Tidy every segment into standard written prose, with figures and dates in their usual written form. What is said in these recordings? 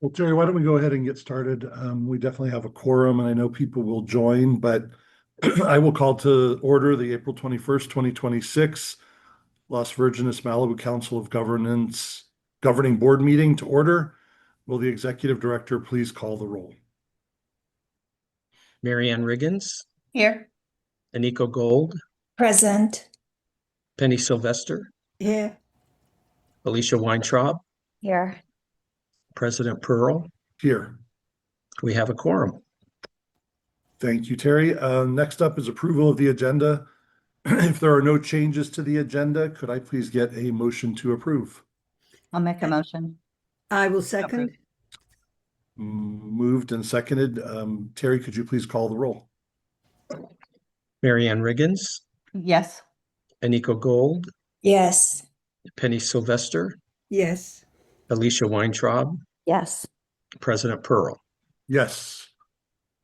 Well, Terry, why don't we go ahead and get started? We definitely have a quorum, and I know people will join, but I will call to order the April 21st, 2026 Las Virgenes-Malibu Council of Governance Governing Board meeting to order. Will the Executive Director please call the roll? Marianne Riggins, Here. Aniko Gold, Present. Penny Sylvester, Here. Alicia Weintraub, Here. President Pearl. Here. We have a quorum. Thank you, Terry. Next up is approval of the agenda. If there are no changes to the agenda, could I please get a motion to approve? I'll make a motion. I will second. Moved and seconded. Terry, could you please call the roll? Marianne Riggins, Yes. Aniko Gold, Yes. Penny Sylvester, Yes. Alicia Weintraub, Yes. President Pearl. Yes.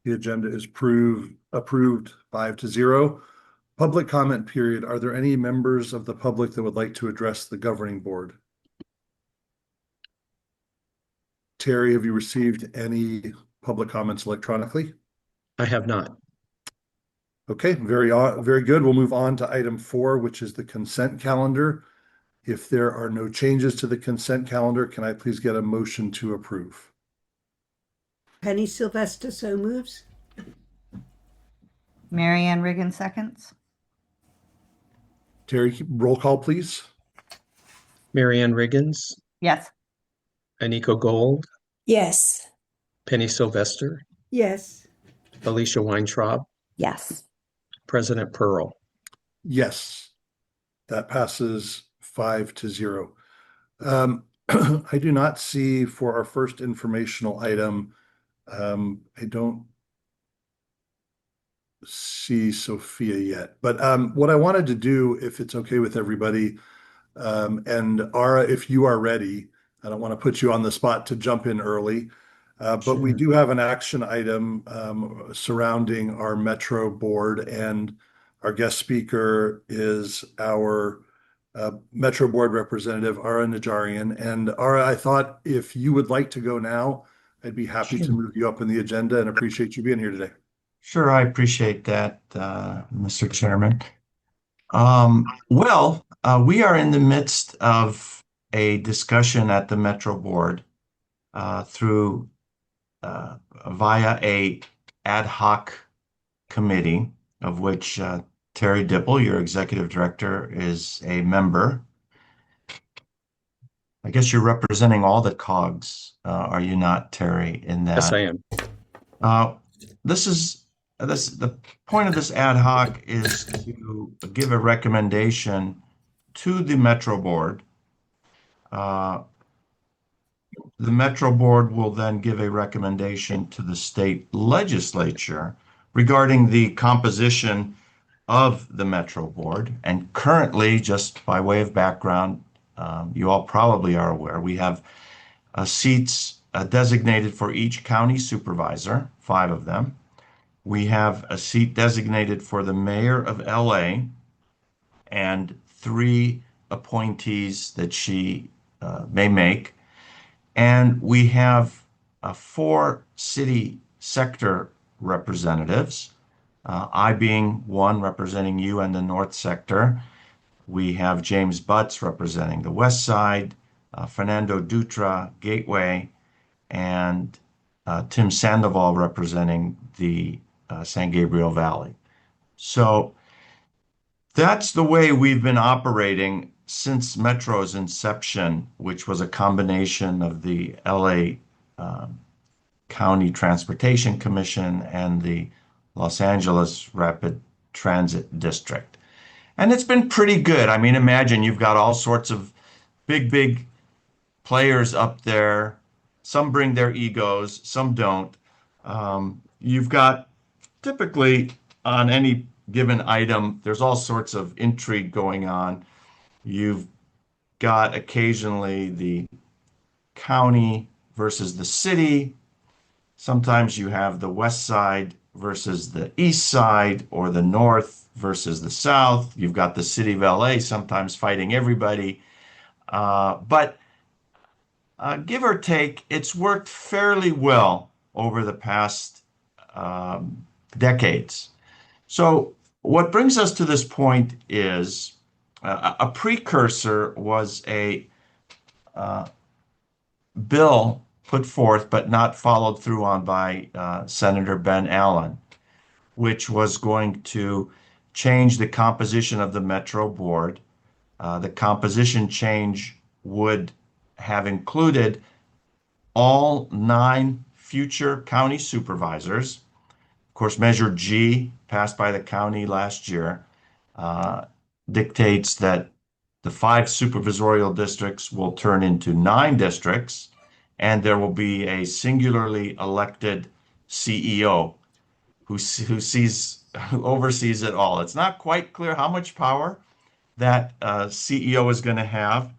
The agenda is approved 5-0. Public comment period. Are there any members of the public that would like to address the governing board? Terry, have you received any public comments electronically? I have not. Okay, very good. We'll move on to item 4, which is the consent calendar. If there are no changes to the consent calendar, can I please get a motion to approve? Penny Sylvester so moves. Marianne Riggin seconds. Terry, roll call, please. Marianne Riggins, Yes. Aniko Gold, Yes. Penny Sylvester, Yes. Alicia Weintraub, Yes. President Pearl. Yes, that passes 5-0. I do not see for our first informational item, I don't see Sophia yet, but what I wanted to do, if it's okay with everybody, and Ara, if you are ready, I don't want to put you on the spot to jump in early, but we do have an action item surrounding our Metro board, and our guest speaker is our Metro board representative, Ara Najarian. And Ara, I thought if you would like to go now, I'd be happy to move you up in the agenda and appreciate you being here today. Sure, I appreciate that, Mr. Chairman. We are in the midst of a discussion at the Metro Board through via a ad hoc committee of which Terry Dipple, your executive director, is a member. I guess you're representing all the COGs, are you not, Terry, in that? Yes, I am. The point of this ad hoc is to give a recommendation to the Metro Board. The Metro Board will then give a recommendation to the state legislature regarding the composition of the Metro Board. And currently, just by way of background, you all probably are aware, we have seats designated for each county supervisor, 5 of them. We have a seat designated for the mayor of LA and 3 appointees that she may make. And we have 4 city sector representatives, I being one representing you and the North Sector. We have James Butts representing the West Side, Fernando Dutra, Gateway, and Tim Sandoval representing the San Gabriel Valley. So that's the way we've been operating since Metro's inception, which was a combination of the LA County Transportation Commission and the Los Angeles Rapid Transit District. And it's been pretty good. I mean, imagine you've got all sorts of big players up there. Some bring their egos, some don't. You've got typically on any given item, there's all sorts of intrigue going on. You've got occasionally the county versus the city. Sometimes you have the West Side versus the East Side, or the North versus the South. You've got the city of LA sometimes fighting everybody. But give or take, it's worked fairly well over the past decades. So what brings us to this point is a precursor was a bill put forth but not followed through on by Senator Ben Allen, which was going to change the composition of the Metro Board. The composition change would have included all 9 future county supervisors. Of course, Measure G, passed by the county last year, dictates that the 5 supervisorial districts will turn into 9 districts, and there will be a singularly elected CEO who oversees it all. It's not quite clear how much power that CEO is going to have,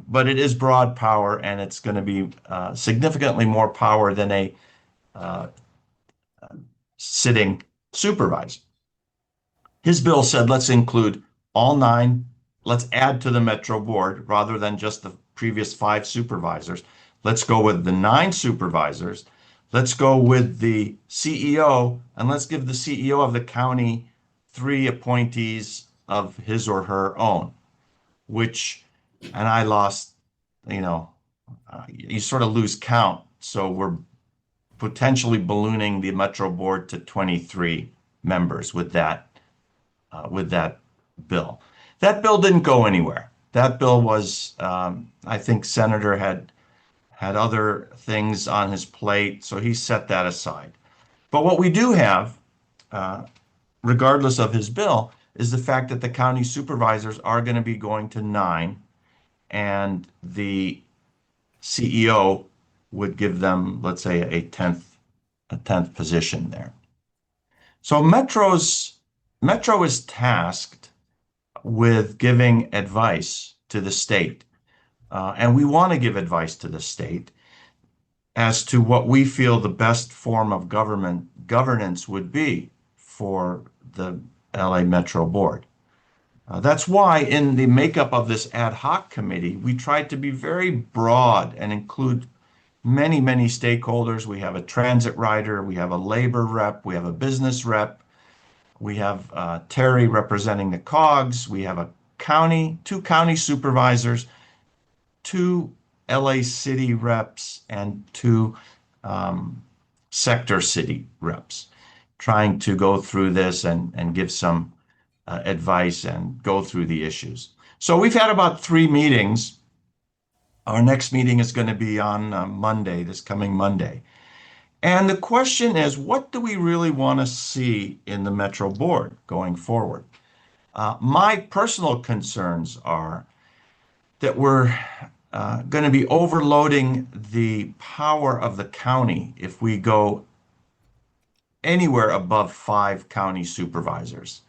but it is broad power, and it's going to be significantly more power than a sitting supervisor. His bill said, let's include all 9, let's add to the Metro Board rather than just the previous 5 supervisors. Let's go with the 9 supervisors. Let's go with the CEO, and let's give the CEO of the county 3 appointees of his or her own, and I lost, you sort of lose count. So we're potentially ballooning the Metro Board to 23 members with that bill. That bill didn't go anywhere. That bill was, I think, Senator had other things on his plate, so he set that aside. But what we do have, regardless of his bill, is the fact that the county supervisors are going to be going to 9, and the CEO would give them, let's say, a 10th position there. So Metro is tasked with giving advice to the state, and we want to give advice to the state as to what we feel the best form of governance would be for the LA Metro Board. That's why in the makeup of this ad hoc committee, we tried to be very broad and include many, many stakeholders. We have a transit rider, we have a labor rep, we have a business rep, we have Terry representing the COGs, we have 2 county supervisors, 2 LA city reps, and 2 sector city reps, trying to go through this and give some advice and go through the issues. So we've had about 3 meetings. Our next meeting is going to be on Monday, this coming Monday. And the question is, what do we really want to see in the Metro Board going forward? My personal concerns are that we're going to be overloading the power of the county if we go anywhere above 5 county supervisors.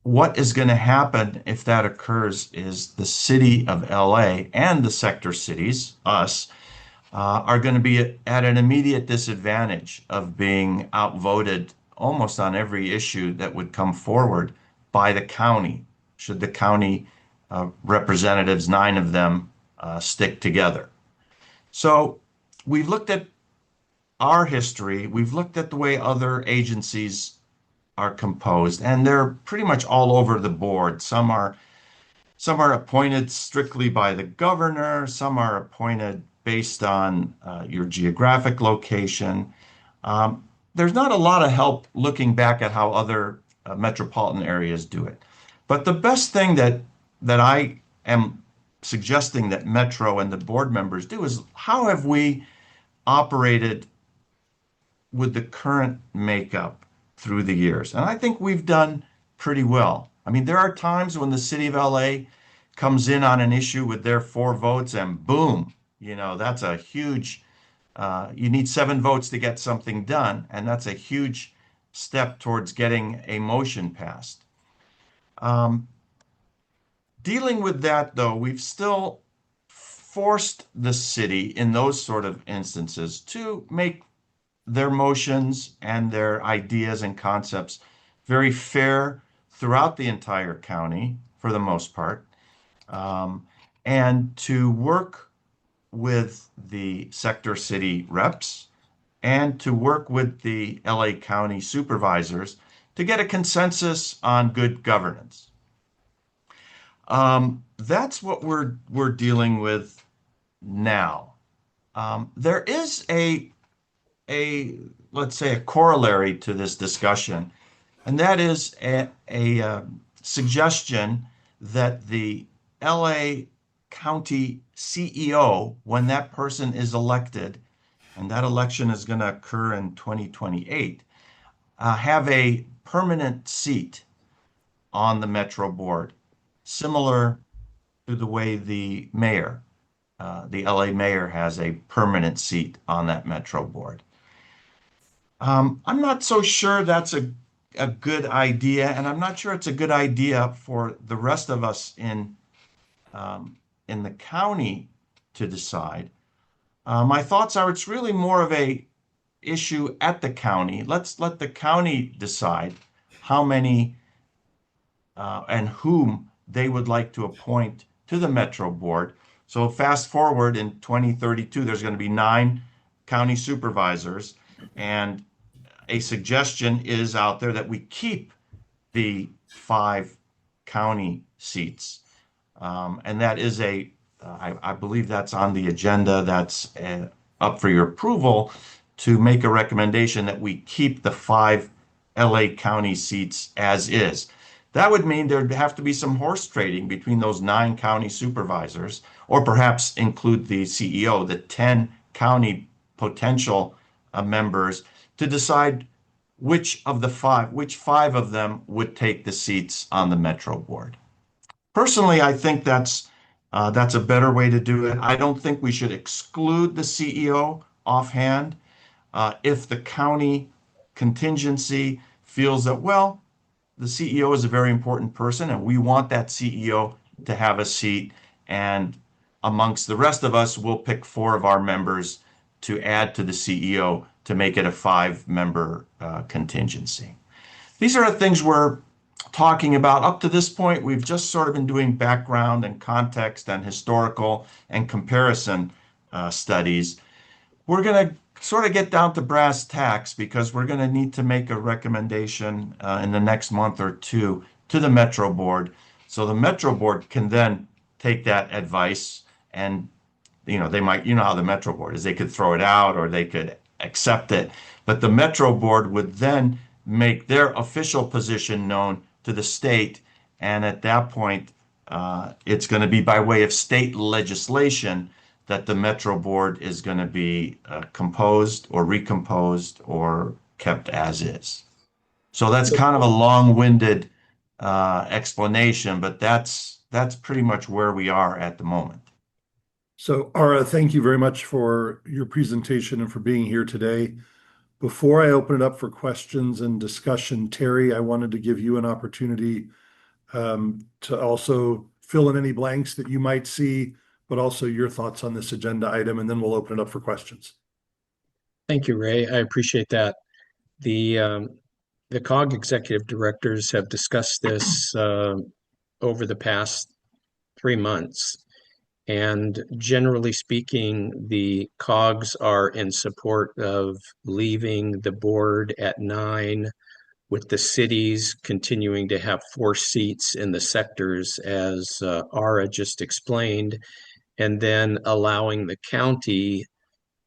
What is going to happen if that occurs is the city of LA and the sector cities, us, are going to be at an immediate disadvantage of being outvoted almost on every issue that would come forward by the county, should the county representatives, 9 of them, stick together. So we've looked at our history, we've looked at the way other agencies are composed, and they're pretty much all over the board. Some are appointed strictly by the governor, some are appointed based on your geographic location. There's not a lot of help looking back at how other metropolitan areas do it. But the best thing that I am suggesting that Metro and the board members do is, how have we operated with the current makeup through the years? And I think we've done pretty well. I mean, there are times when the city of LA comes in on an issue with their 4 votes and boom, that's a huge, you need 7 votes to get something done. And that's a huge step towards getting a motion passed. Dealing with that, though, we've still forced the city in those sort of instances to make their motions and their ideas and concepts very fair throughout the entire county, for the most part, and to work with the sector city reps and to work with the LA County supervisors to get a consensus on good governance. That's what we're dealing with now. There is a let's say a corollary to this discussion, and that is a suggestion that the LA County CEO, when that person is elected, and that election is going to occur in 2028, have a permanent seat on the Metro Board, similar to the way the mayor, the LA mayor has a permanent seat on that Metro Board. I'm not so sure that's a good idea, and I'm not sure it's a good idea for the rest of us in the county to decide. My thoughts are it's really more of a issue at the county. Let's let the county decide how many and whom they would like to appoint to the Metro Board. So fast forward in 2032, there's going to be 9 county supervisors, and a suggestion is out there that we keep the 5 county seats. And that is I believe that's on the agenda. That's up for your approval to make a recommendation that we keep the 5 LA County seats as is. That would mean there'd have to be some horse trading between those 9 county supervisors, or perhaps include the CEO, the 10 county potential members, to decide which 5 of them would take the seats on the Metro Board. Personally, I think that's a better way to do it. I don't think we should exclude the CEO offhand. If the county contingency feels that, well, the CEO is a very important person and we want that CEO to have a seat, and amongst the rest of us, we'll pick 4 of our members to add to the CEO to make it a 5-member contingency. These are the things we're talking about. Up to this point, we've just sort of been doing background and context and historical and comparison studies. We're going to sort of get down to brass tacks, because we're going to need to make a recommendation in the next month or 2 to the Metro Board. So the Metro Board can then take that advice, and they might, how the Metro Board is, they could throw it out or they could accept it. But the Metro Board would then make their official position known to the state, and at that point, it's going to be by way of state legislation that the Metro Board is going to be composed or recomposed or kept as is. So that's kind of a long-winded explanation, but that's pretty much where we are at the moment. So, Ara, thank you very much for your presentation and for being here today. Before I open it up for questions and discussion, Terry, I wanted to give you an opportunity to also fill in any blanks that you might see, but also your thoughts on this agenda item, and then we'll open it up for questions. Thank you, Ray. I appreciate that. The COG executive directors have discussed this over the past 3 months. And generally speaking, the COGs are in support of leaving the board at 9, with the cities continuing to have 4 seats in the sectors, as Ara just explained, and then allowing the county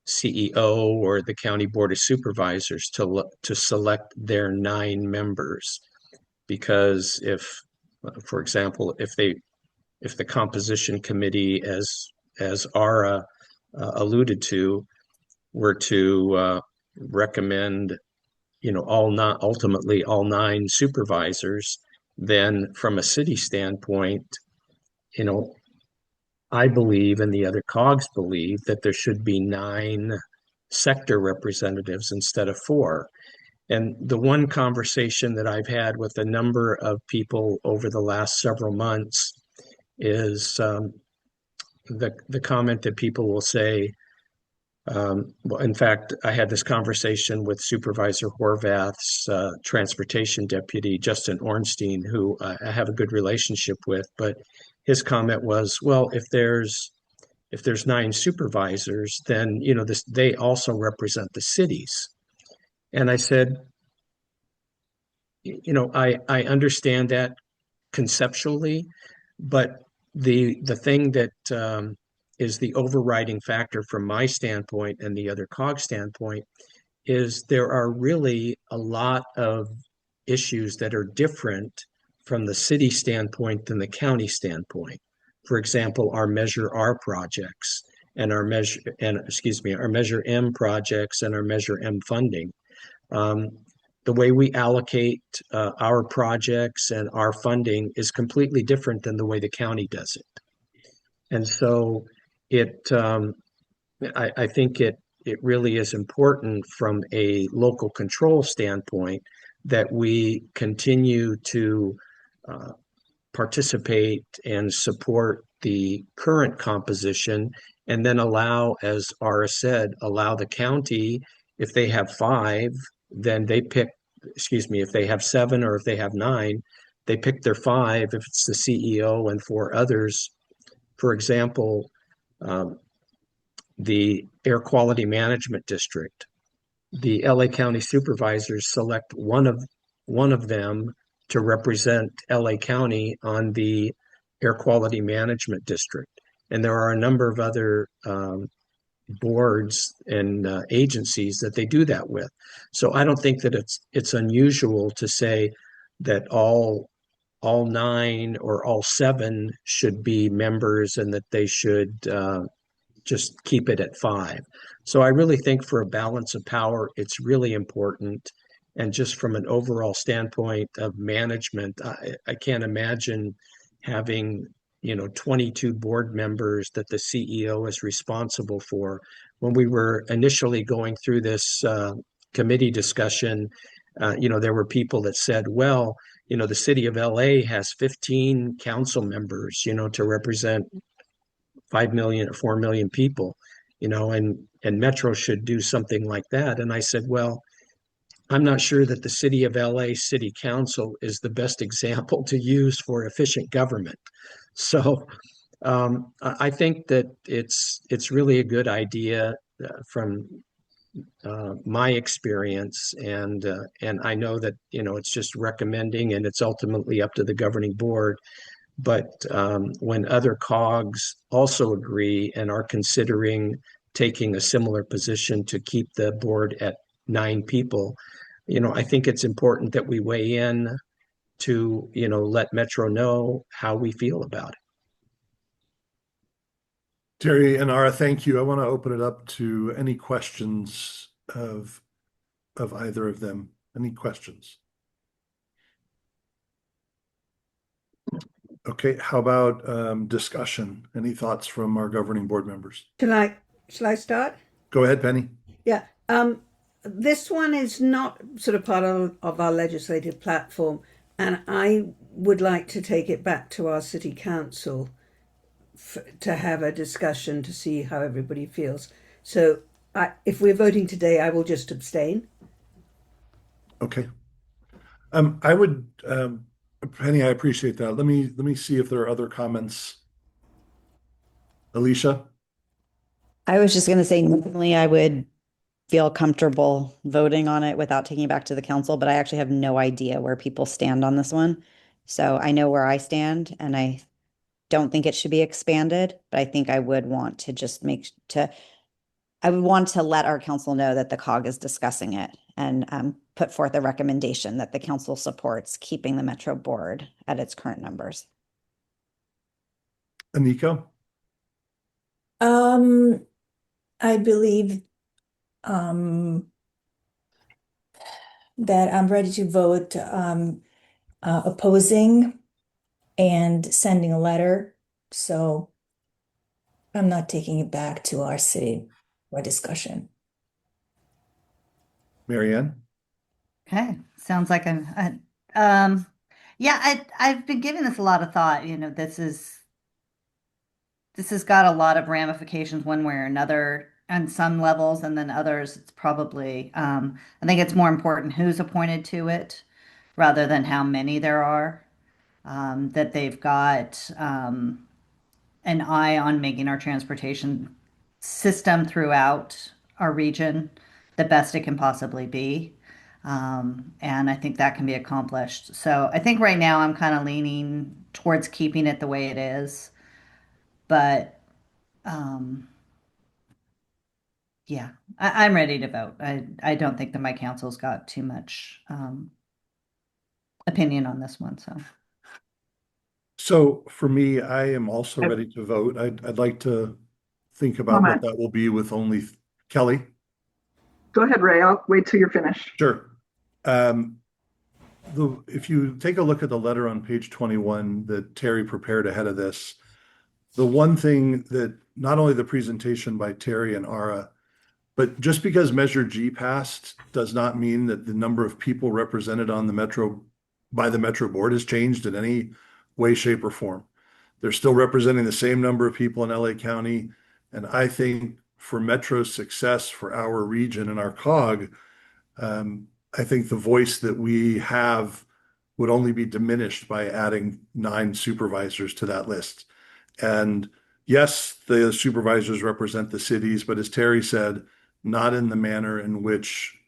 CEO or the county board of supervisors to select their 9 members. Because if, for example, if the composition committee, as Ara alluded to, were to recommend, ultimately all 9 supervisors, then from a city standpoint, I believe, and the other COGs believe, that there should be 9 sector representatives instead of 4. And the one conversation that I've had with a number of people over the last several months is the comment that people will say, well, in fact, I had this conversation with Supervisor Horvath's transportation deputy, Justin Ornstein, who I have a good relationship with, but his comment was, well, if there's if there's 9 supervisors, then, they also represent the cities. And I said, I understand that conceptually, but the thing that is the overriding factor from my standpoint and the other COG standpoint is there are really a lot of issues that are different from the city standpoint than the county standpoint. For example, our Measure R projects and our Measure M projects and our Measure M funding. The way we allocate our projects and our funding is completely different than the way the county does it. And so I think it really is important from a local control standpoint that we continue to participate and support the current composition, and then allow, as Ara said, allow the county, if they have 5, then they pick, if they have 7 or if they have 9, they pick their 5 if it's the CEO and 4 others. For example, the Air Quality Management District, the LA County supervisors select one of them to represent LA County on the Air Quality Management District. And there are a number of other boards and agencies that they do that with. So I don't think that it's unusual to say that all 9 or all 7 should be members and that they should just keep it at 5. So I really think for a balance of power, it's really important. And just from an overall standpoint of management, I can't imagine having 22 board members that the CEO is responsible for. When we were initially going through this committee discussion, there were people that said, well, the city of LA has 15 council members, to represent 5 million or 4 million people, and Metro should do something like that. And I said, well, I'm not sure that the city of LA City Council is the best example to use for efficient government. So I think that it's really a good idea from my experience, and I know that it's just recommending, and it's ultimately up to the governing board. But when other COGs also agree and are considering taking a similar position to keep the board at 9 people, I think it's important that we weigh in to let Metro know how we feel about it. Terry and Ara, thank you. I want to open it up to any questions of either of them. Any questions? Okay, how about discussion? Any thoughts from our governing board members? Shall I start? Go ahead, Penny. Yeah. This one is not sort of part of our legislative platform, and I would like to take it back to our city council to have a discussion to see how everybody feels. So if we're voting today, I will just abstain. Okay. I would, Penny, I appreciate that. Let me see if there are other comments. Alicia? I was just going to say, normally I would feel comfortable voting on it without taking it back to the council, but I actually have no idea where people stand on this one. So I know where I stand, and I don't think it should be expanded, but I think I would want to just I would want to let our council know that the COG is discussing it and put forth a recommendation that the council supports keeping the Metro board at its current numbers. Anika? I believe that I'm ready to vote opposing and sending a letter. So I'm not taking it back to our city for discussion. Marianne? Okay, sounds like yeah, I've been giving this a lot of thought. This has got a lot of ramifications one way or another on some levels, and then others it's probably I think it's more important who's appointed to it rather than how many there are. That they've got an eye on making our transportation system throughout our region the best it can possibly be. And I think that can be accomplished. So I think right now I'm kind of leaning towards keeping it the way it is. But yeah, I'm ready to vote. I don't think that my council's got too much opinion on this one. So for me, I am also ready to vote. I'd like to think about what that will be with only Kelly. Go ahead, Ray. I'll wait till you're finished. Sure. If you take a look at the letter on page 21 that Terry prepared ahead of this, the one thing that not only the presentation by Terry and Ara, but just because Measure G passed does not mean that the number of people represented on the Metro by the Metro Board has changed in any way, shape, or form. They're still representing the same number of people in LA County. And I think for Metro's success for our region and our COG, I think the voice that we have would only be diminished by adding 9 supervisors to that list. And yes, the supervisors represent the cities, but as Terry said, not in the manner in which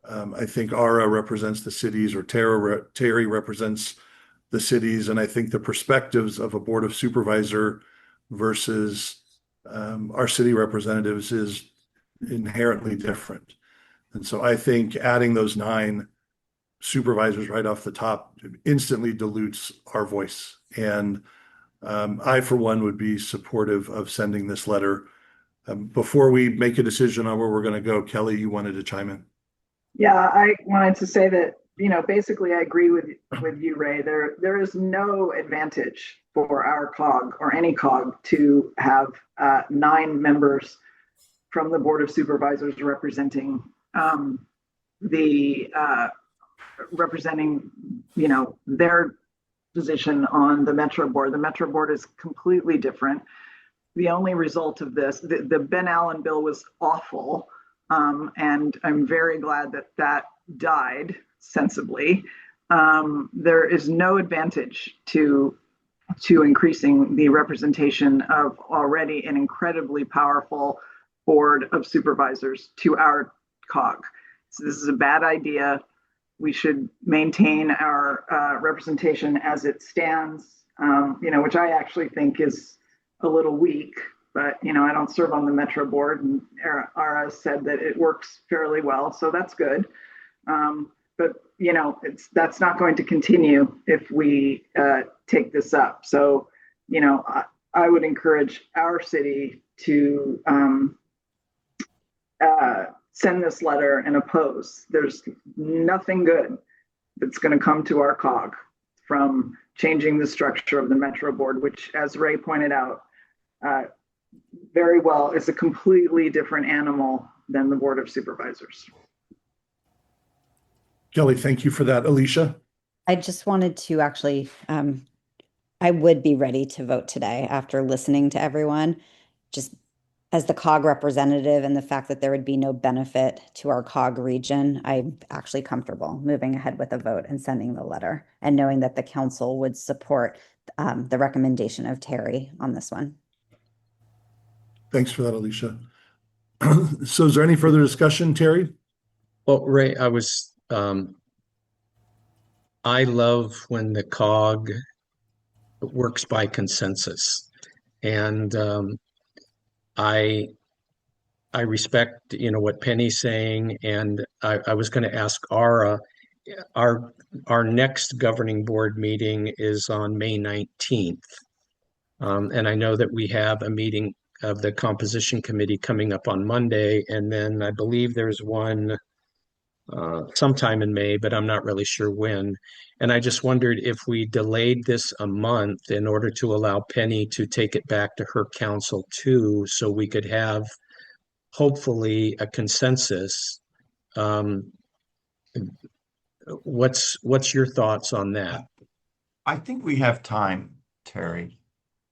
I think Ara represents the cities or Terry represents the cities. And I think the perspectives of a board of supervisor versus our city representatives is inherently different. And so I think adding those 9 supervisors right off the top instantly dilutes our voice. And I, for one, would be supportive of sending this letter. Before we make a decision on where we're going to go, Kelly, you wanted to chime in. Yeah, I wanted to say that, basically I agree with you, Ray. There is no advantage for our COG or any COG to have 9 members from the Board of Supervisors representing their position on the Metro Board. The Metro Board is completely different. The only result of this, the Ben Allen bill was awful, and I'm very glad that died sensibly. There is no advantage to increasing the representation of already an incredibly powerful Board of Supervisors to our COG. So this is a bad idea. We should maintain our representation as it stands, which I actually think is a little weak, but, I don't serve on the Metro Board, and Ara said that it works fairly well, so that's good. But, that's not going to continue if we take this up. So, I would encourage our city to send this letter and oppose. There's nothing good that's going to come to our COG from changing the structure of the Metro Board, which, as Ray pointed out, very well is a completely different animal than the Board of Supervisors. Kelly, thank you for that. Alicia? I just wanted to actually, I would be ready to vote today after listening to everyone, just as the COG representative and the fact that there would be no benefit to our COG region. I'm actually comfortable moving ahead with a vote and sending the letter and knowing that the council would support the recommendation of Terry on this one. Thanks for that, Alicia. So is there any further discussion, Terry? Well, Ray, I love when the COG works by consensus, and I respect, what Penny's saying, and I was going to ask Ara. Our next governing board meeting is on May 19th, and I know that we have a meeting of the composition committee coming up on Monday, and then I believe there's one sometime in May, but I'm not really sure when. And I just wondered if we delayed this a month in order to allow Penny to take it back to her council too, so we could have hopefully a consensus. What's your thoughts on that? I think we have time, Terry.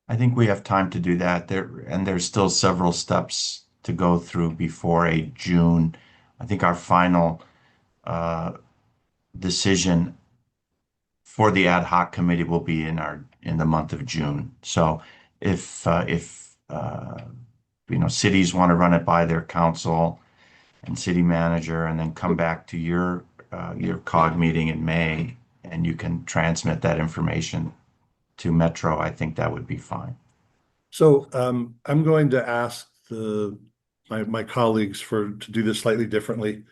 I think we have time to do that. There's still several steps to go through before a June. I think our final decision for the ad hoc committee will be in the month of June. So if cities want to run it by their council and city manager, and then come back to your COG meeting in May, and you can transmit that information to Metro, I think that would be fine. So I'm going to ask my colleagues to do this slightly differently.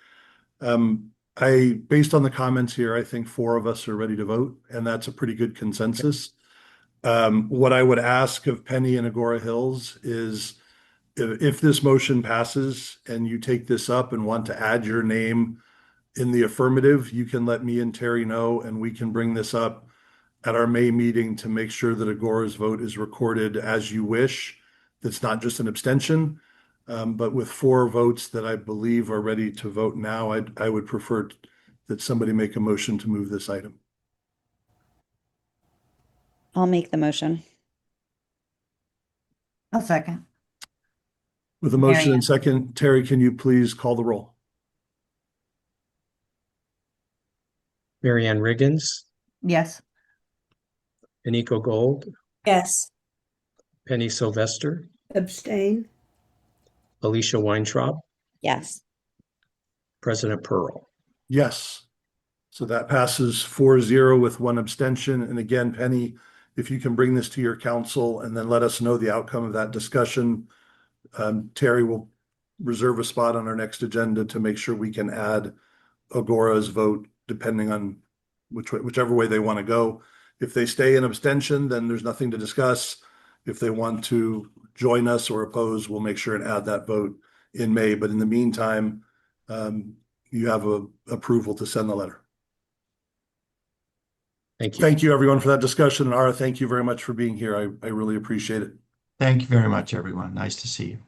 Based on the comments here, I think 4 of us are ready to vote, and that's a pretty good consensus. What I would ask of Penny and Agoura Hills is if this motion passes and you take this up and want to add your name in the affirmative, you can let me and Terry know, and we can bring this up at our May meeting to make sure that Agoura's vote is recorded as you wish. That's not just an abstention. But with 4 votes that I believe are ready to vote now, I would prefer that somebody make a motion to move this item. I'll make the motion. I'll second. With a motion Mary and second, Terry, can you please call the roll? Mary Ann Riggins, Yes. Aniko Gold, Yes. Penny Sylvester, Abstain. Alicia Weintraub, Yes. President Pearl. Yes. So that passes 4-0 with 1 abstention. And again, Penny, if you can bring this to your council and then let us know the outcome of that discussion, Terry will reserve a spot on our next agenda to make sure we can add Agoura's vote, depending on whichever way they want to go. If they stay in abstention, then there's nothing to discuss. If they want to join us or oppose, we'll make sure and add that vote in May. But in the meantime, you have approval to send the letter. Thank you. Thank you, everyone, for that discussion. And Ara, thank you very much for being here. I really appreciate it. Thank you very much, everyone. Nice to see you.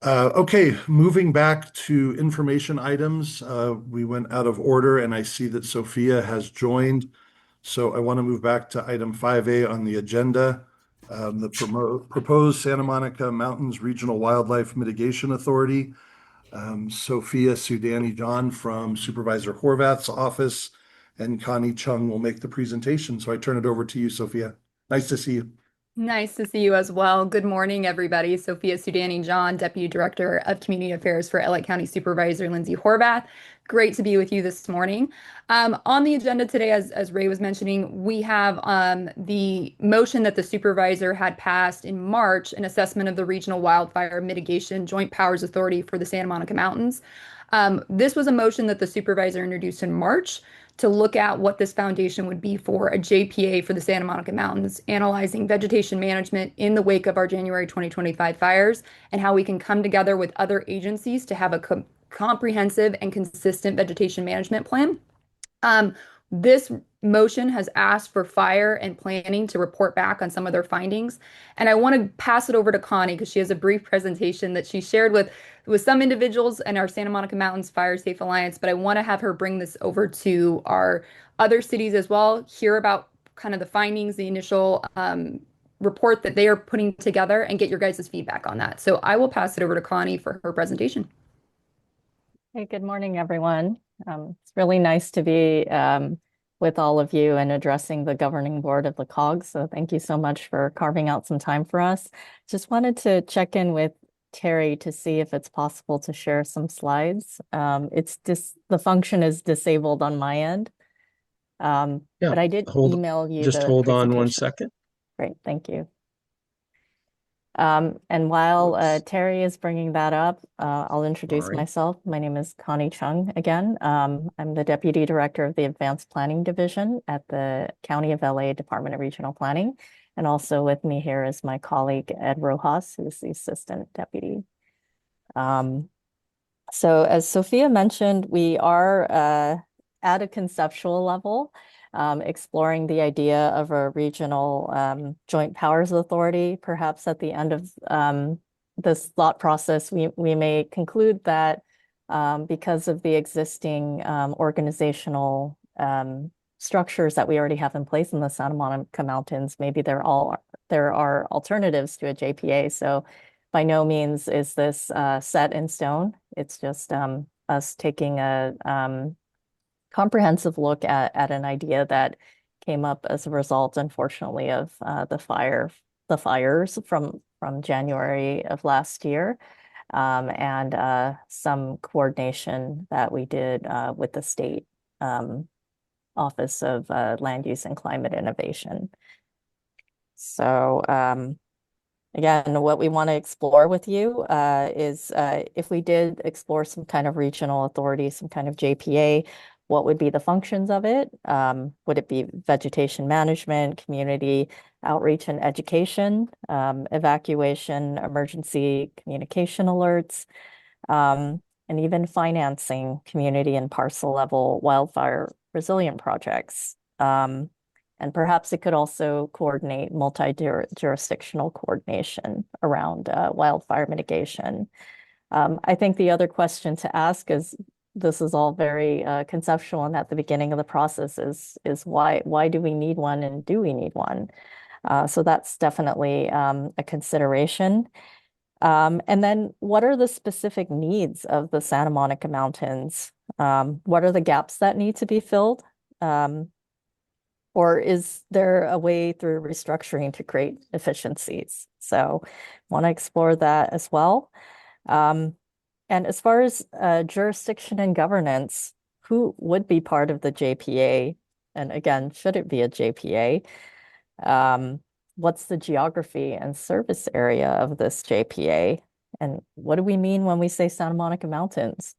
Okay, moving back to information items. We went out of order, and I see that Sophia has joined. So I want to move back to item 5A on the agenda. The proposed Santa Monica Mountains Regional Wildlife Mitigation Authority. Sophia Sudani John from Supervisor Horvath's office and Connie Chung will make the presentation. So I turn it over to you, Sophia. Nice to see you. Nice to see you as well. Good morning, everybody. Sophia Sudani John, Deputy Director of Community Affairs for LA County Supervisor Lindsay Horvath. Great to be with you this morning. On the agenda today, as Ray was mentioning, we have the motion that the supervisor had passed in March, an assessment of the Regional Wildfire Mitigation Joint Powers Authority for the Santa Monica Mountains. This was a motion that the supervisor introduced in March to look at what this foundation would be for a JPA for the Santa Monica Mountains, analyzing vegetation management in the wake of our January 2025 fires, and how we can come together with other agencies to have a comprehensive and consistent vegetation management plan. This motion has asked for fire and planning to report back on some of their findings. And I want to pass it over to Connie because she has a brief presentation that she shared with some individuals in our Santa Monica Mountains Fire Safe Alliance, but I want to have her bring this over to our other cities as well, hear about kind of the findings, the initial report that they are putting together, and get your guys' feedback on that. So I will pass it over to Connie for her presentation. Hey, good morning, everyone. It's really nice to be with all of you and addressing the governing board of the COG. So thank you so much for carving out some time for us. Just wanted to check in with Terry to see if it's possible to share some slides. The function is disabled on my end, but I did email you. Just hold on 1 second. Great, thank you. And while Terry is bringing that up, I'll introduce myself. My name is Connie Chung again. I'm the Deputy Director of the Advanced Planning Division at the County of LA Department of Regional Planning. And also with me here is my colleague, Ed Rojas, who's the Assistant Deputy. So as Sophia mentioned, we are at a conceptual level, exploring the idea of a regional joint powers authority. Perhaps at the end of this thought process, we may conclude that because of the existing organizational structures that we already have in place in the Santa Monica Mountains, maybe there are alternatives to a JPA. So by no means is this set in stone. It's just us taking a comprehensive look at an idea that came up as a result, unfortunately, of the the fires from January of last year, and some coordination that we did with the state Office of Land Use and Climate Innovation. So again, what we want to explore with you is if we did explore some kind of regional authority, some kind of JPA, what would be the functions of it? Would it be vegetation management, community outreach and education, evacuation, emergency communication alerts, and even financing community and parcel level wildfire resilient projects? And perhaps it could also coordinate multi-jurisdictional coordination around wildfire mitigation. I think the other question to ask is, this is all very conceptual, and at the beginning of the process is why do we need one, and do we need one? So that's definitely a consideration. And then what are the specific needs of the Santa Monica Mountains? What are the gaps that need to be filled? Or is there a way through restructuring to create efficiencies? So want to explore that as well. And as far as jurisdiction and governance, who would be part of the JPA? And again, should it be a JPA? What's the geography and service area of this JPA? And what do we mean when we say Santa Monica Mountains?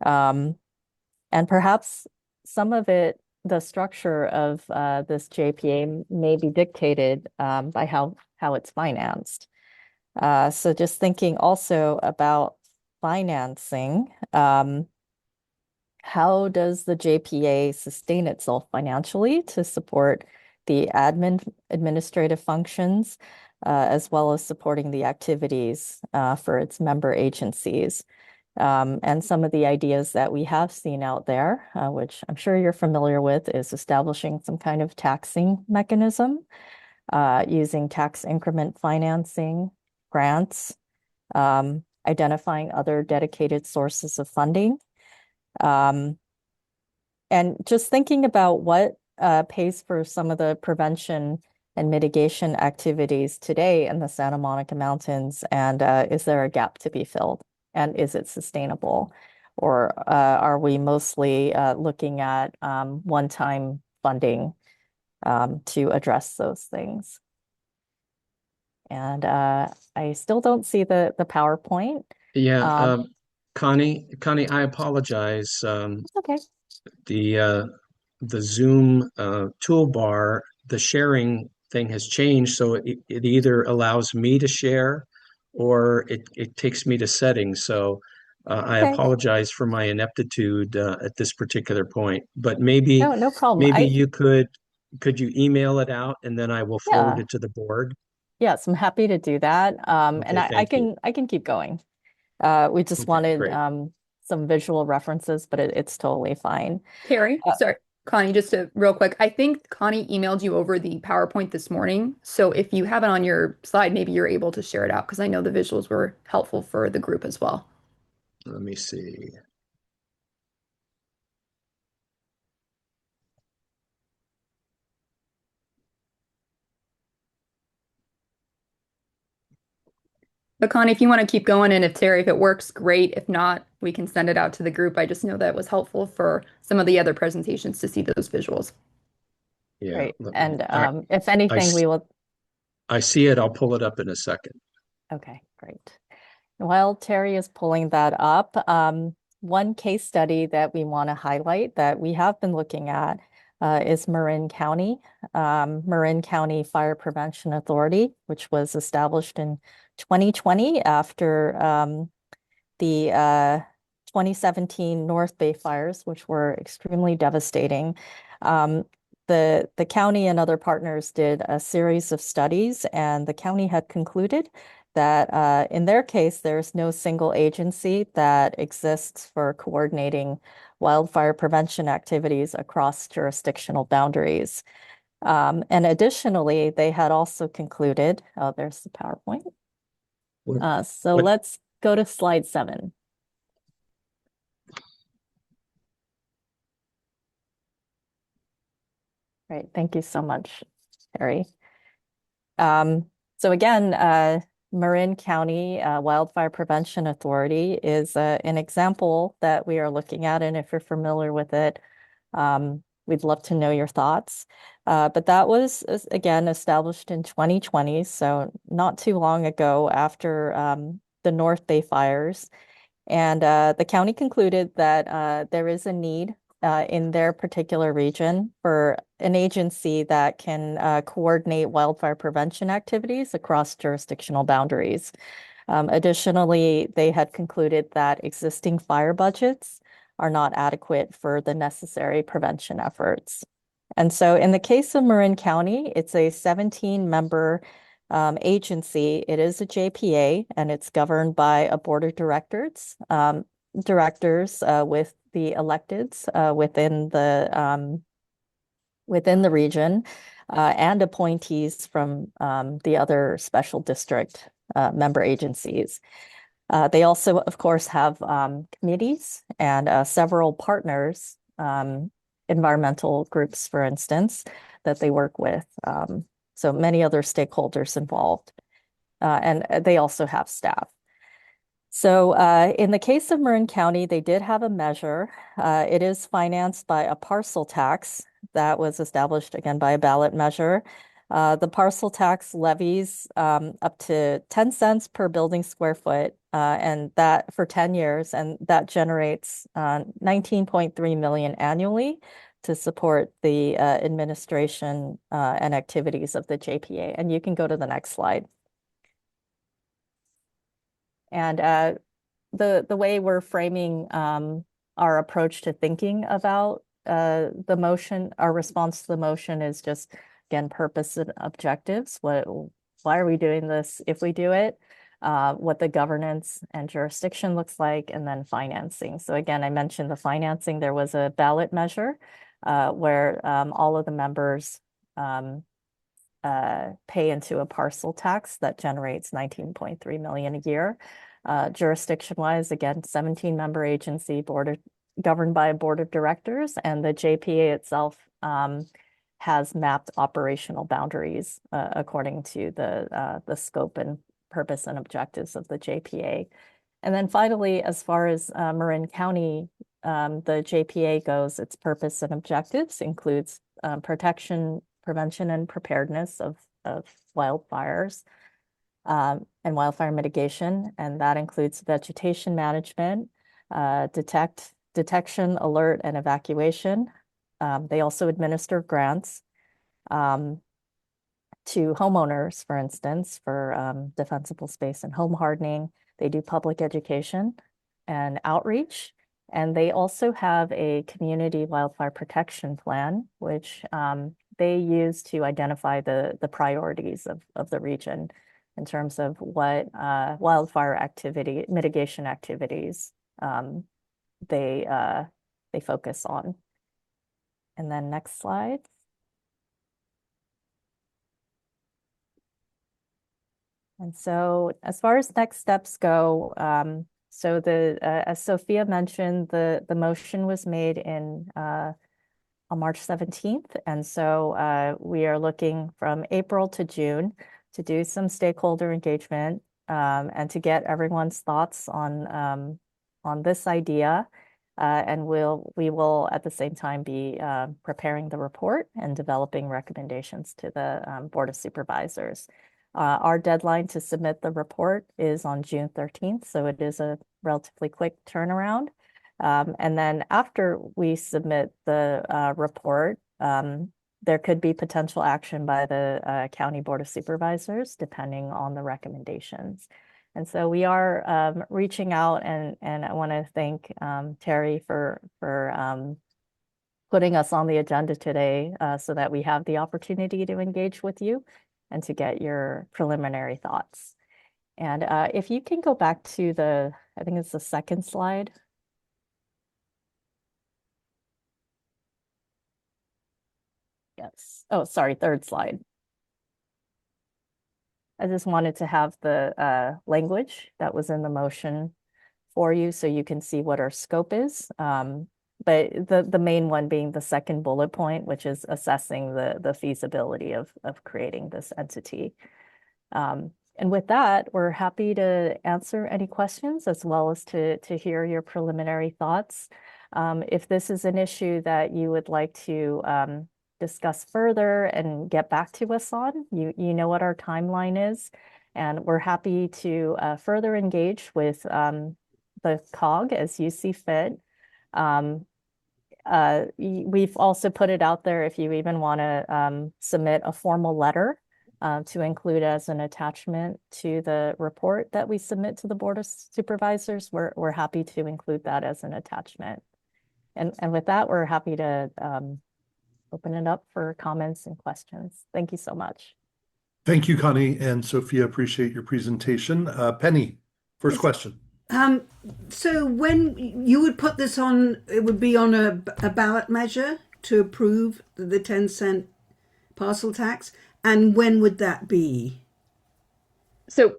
And perhaps some of it, the structure of this JPA may be dictated by how it's financed. So just thinking also about financing, how does the JPA sustain itself financially to support the administrative functions, as well as supporting the activities for its member agencies? And some of the ideas that we have seen out there, which I'm sure you're familiar with, is establishing some kind of taxing mechanism, using tax increment financing, grants, identifying other dedicated sources of funding. And just thinking about what pays for some of the prevention and mitigation activities today in the Santa Monica Mountains, and is there a gap to be filled? And is it sustainable? Or are we mostly looking at one-time funding to address those things? And I still don't see the PowerPoint. Yeah, Connie, I apologize. Okay. The Zoom toolbar, the sharing thing has changed, so it either allows me to share or it takes me to settings. So I Okay. apologize for my ineptitude at this particular point. But maybe No problem. maybe you could you email it out, and then I will forward Yeah. it to the board. Yes, I'm happy to do that. And Okay, I thank you. can keep going. We just Okay, wanted great. some visual references, but it's totally fine. Terry, sorry, Connie, just real quick. I think Connie emailed you over the PowerPoint this morning. So if you have it on your slide, maybe you're able to share it out, because I know the visuals were helpful for the group as well. Let me see. But Connie, if you want to keep going, and if Terry, if it works, great. If not, we can send it out to the group. I just know that it was helpful for some of the other presentations to see those visuals. Yeah, Right. let me- And if anything, we will. I see it. I'll pull it up in a second. Okay, great. While Terry is pulling that up, one case study that we want to highlight that we have been looking at is Marin County. Marin County Fire Prevention Authority, which was established in 2020 after the 2017 North Bay fires, which were extremely devastating. The county and other partners did a series of studies, and the county had concluded that in their case, there's no single agency that exists for coordinating wildfire prevention activities across jurisdictional boundaries. And additionally, they had also concluded, oh, there's the PowerPoint. So let's go to slide 7. Right, thank you so much, Terry. So again, Marin County Wildfire Prevention Authority is an example that we are looking at. And if you're familiar with it, we'd love to know your thoughts. But that was, again, established in 2020, so not too long ago after the North Bay fires. And the county concluded that there is a need in their particular region for an agency that can coordinate wildfire prevention activities across jurisdictional boundaries. Additionally, they had concluded that existing fire budgets are not adequate for the necessary prevention efforts. And so in the case of Marin County, it's a 17-member agency. It is a JPA, and it's governed by a board of directors, with the electeds within the region, and appointees from the other special district member agencies. They also, of course, have committees and several partners, environmental groups, for instance, that they work with. So many other stakeholders involved. And they also have staff. So in the case of Marin County, they did have a measure. It is financed by a parcel tax that was established, again, by a ballot measure. The parcel tax levies up to 10 cents per building square foot, and that for 10 years, and that generates 19.3 million annually to support the administration and activities of the JPA. And you can go to the next slide. And the way we're framing our approach to thinking about the motion, our response to the motion is just, again, purpose and objectives. Why are we doing this if we do it? What the governance and jurisdiction looks like, and then financing. So again, I mentioned the financing. There was a ballot measure where all of the members pay into a parcel tax that generates 19.3 million a year. Jurisdiction-wise, again, 17-member agency governed by a board of directors, and the JPA itself has mapped operational boundaries according to the scope and purpose and objectives of the JPA. And then finally, as far as Marin County, the JPA goes, its purpose and objectives includes protection, prevention, and preparedness of wildfires and wildfire mitigation. And that includes vegetation management, detection, alert, and evacuation. They also administer grants to homeowners, for instance, for defensible space and home hardening. They do public education and outreach. And they also have a community wildfire protection plan, which they use to identify the priorities of the region in terms of what wildfire activity, mitigation activities they focus on. And then next slide. And so as far as next steps go, so as Sophia mentioned, the motion was made on March 17th. And so we are looking from April to June to do some stakeholder engagement and to get everyone's thoughts on this idea. And we will at the same time be preparing the report and developing recommendations to the Board of Supervisors. Our deadline to submit the report is on June 13th, so it is a relatively quick turnaround. And then after we submit the report, there could be potential action by the County Board of Supervisors, depending on the recommendations. And so we are reaching out, and I want to thank Terry for putting us on the agenda today so that we have the opportunity to engage with you and to get your preliminary thoughts. And if you can go back to I think it's the second slide. Yes. Oh, sorry, third slide. I just wanted to have the language that was in the motion for you so you can see what our scope is. But the main one being the second bullet point, which is assessing the feasibility of creating this entity. And with that, we're happy to answer any questions as well as to hear your preliminary thoughts. If this is an issue that you would like to discuss further and get back to us on, you know what our timeline is, and we're happy to further engage with the COG as you see fit. We've also put it out there if you even want to submit a formal letter to include as an attachment to the report that we submit to the Board of Supervisors. We're happy to include that as an attachment. And with that, we're happy to open it up for comments and questions. Thank you so much. Thank you, Connie and Sophia. Appreciate your presentation. Penny, first question. So when you would put this on, it would be on a ballot measure to approve the 10-cent parcel tax, and when would that be? So,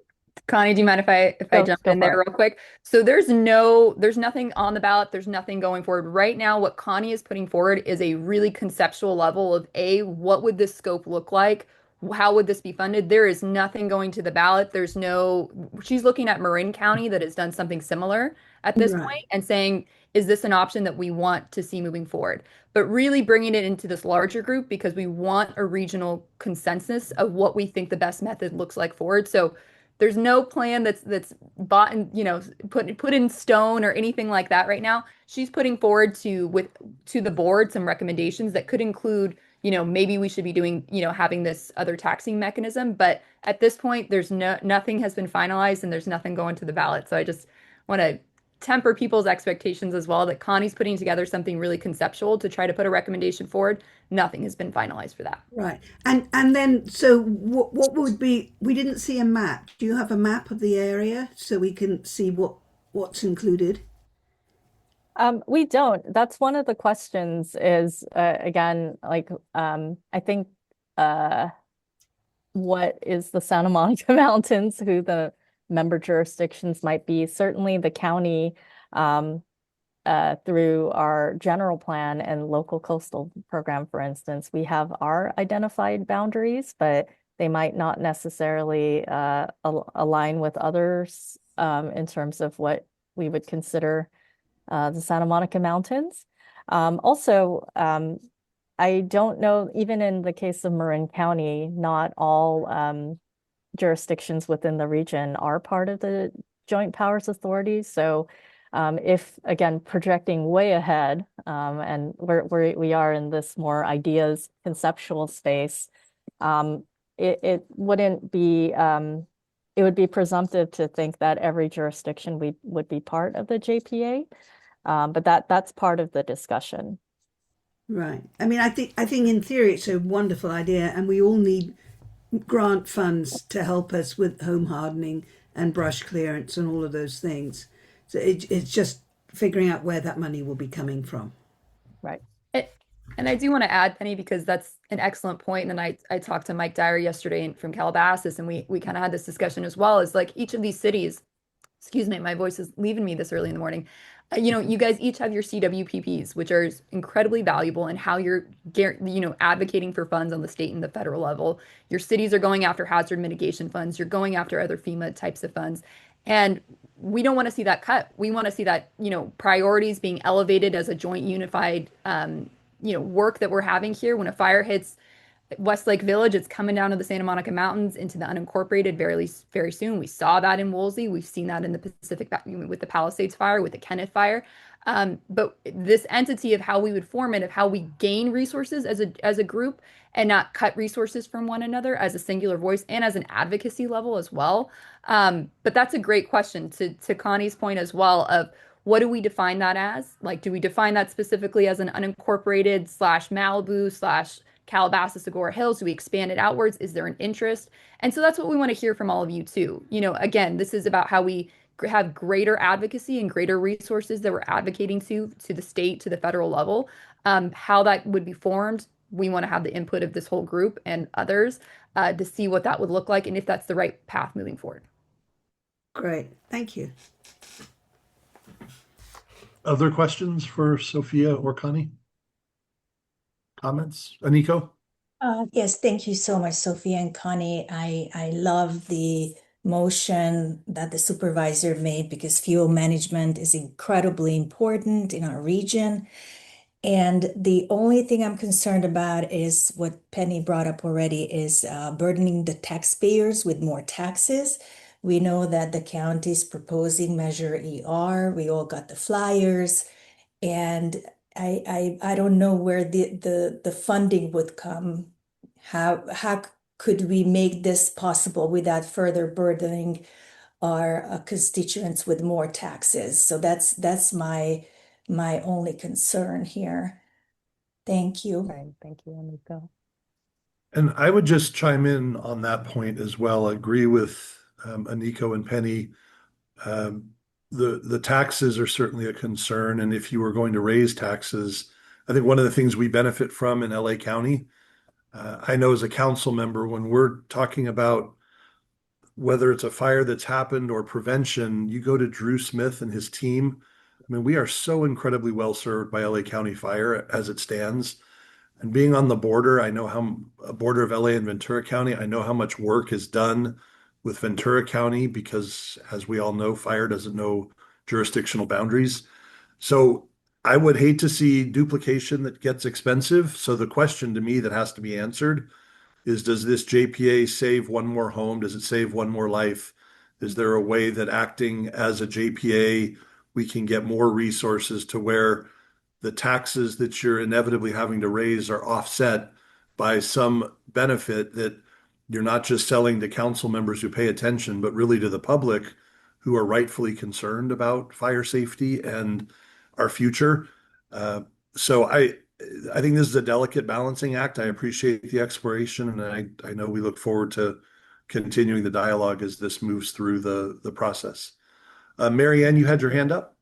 Connie, do you mind if I jump in there real quick? So there's nothing on the ballot. There's nothing going forward right now. What Connie is putting forward is a really conceptual level of what would this scope look like? How would this be funded? There is nothing going to the ballot. She's looking at Marin County that has done something similar at this point and saying, is this an option that we want to see moving forward? But really bringing it into this larger group because we want a regional consensus of what we think the best method looks like forward. So there's no plan that's bought and, put in stone or anything like that right now. She's putting forward to the board some recommendations that could include, maybe we should be doing, having this other taxing mechanism. But at this point, there's nothing has been finalized and there's nothing going to the ballot. So I just want to temper people's expectations as well that Connie's putting together something really conceptual to try to put a recommendation forward. Nothing has been finalized for that. Right. And then, so what would be, we didn't see a map. Do you have a map of the area so we can see what's included? We don't. That's one of the questions is, again, like, I think, what is the Santa Monica Mountains, who the member jurisdictions might be. Certainly the county, through our general plan and local coastal program, for instance, we have our identified boundaries, but they might not necessarily align with others in terms of what we would consider the Santa Monica Mountains. Also, I don't know, even in the case of Marin County, not all jurisdictions within the region are part of the Joint Powers Authority. So if, again, projecting way ahead, and we are in this more ideas conceptual space, it wouldn't be, it would be presumptive to think that every jurisdiction would be part of the JPA, but that's part of the discussion. Right. I mean, I think in theory it's a wonderful idea, and we all need grant funds to help us with home hardening and brush clearance and all of those things. So it's just figuring out where that money will be coming from. Right. And I do want to add, Penny, because that's an excellent point. And I talked to Mike Dyer yesterday from Calabasas, and we kind of had this discussion as well, is like each of these cities, excuse me, my voice is leaving me this early in the morning. You guys each have your CWPPs, which are incredibly valuable in how you're, advocating for funds on the state and the federal level. Your cities are going after hazard mitigation funds. You're going after other FEMA types of funds. And we don't want to see that cut. We want to see that, priorities being elevated as a joint unified, work that we're having here. When a fire hits Westlake Village, it's coming down to the Santa Monica Mountains into the unincorporated very, very soon. We saw that in Woolsey. We've seen that in the Pacific with the Palisades fire, with the Kenneth fire. But this entity of how we would form it, of how we gain resources as a group and not cut resources from one another as a singular voice and as an advocacy level as well. But that's a great question to Connie's point as well of what do we define that as? Like, do we define that specifically as an unincorporated / Malibu / Calabasas, Agoura Hills? Do we expand it outwards? Is there an interest? And so that's what we want to hear from all of you too. Again, this is about how we have greater advocacy and greater resources that we're advocating to the state, to the federal level. How that would be formed, we want to have the input of this whole group and others to see what that would look like and if that's the right path moving forward. Great, thank you. Other questions for Sophia or Connie? Comments? Aniko? Yes, thank you so much, Sophia and Connie. I love the motion that the supervisor made because fuel management is incredibly important in our region. And the only thing I'm concerned about is what Penny brought up already is burdening the taxpayers with more taxes. We know that the county is proposing Measure ER. We all got the flyers. And I don't know where the funding would come. How could we make this possible without further burdening our constituents with more taxes? So that's my only concern here. Thank you. Right, thank you, Aniko. And I would just chime in on that point as well. I agree with Aniko and Penny. Um, the taxes are certainly a concern, and if you were going to raise taxes, I think one of the things we benefit from in LA County, I know as a council member, when we're talking about whether it's a fire that's happened or prevention, you go to Drew Smith and his team. I mean, we are so incredibly well served by LA County Fire as it stands. And being on the border, I know how a border of LA and Ventura County, I know how much work is done with Ventura County because, as we all know, fire doesn't know jurisdictional boundaries. So I would hate to see duplication that gets expensive. So the question to me that has to be answered is, does this JPA save one more home? Does it save one more life? Is there a way that acting as a JPA, we can get more resources to where the taxes that you're inevitably having to raise are offset by some benefit that you're not just selling to council members who pay attention, but really to the public who are rightfully concerned about fire safety and our future. Uh, so I think this is a delicate balancing act. I appreciate the exploration, and I know we look forward to continuing the dialogue as this moves through the process. Mary Ann, you had your hand up?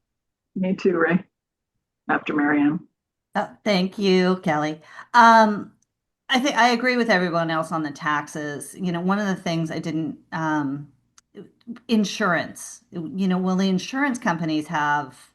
Me too, Ray. After Marianne. Thank you, Kelly. I think I agree with everyone else on the taxes. One of the things I didn't, insurance, will the insurance companies have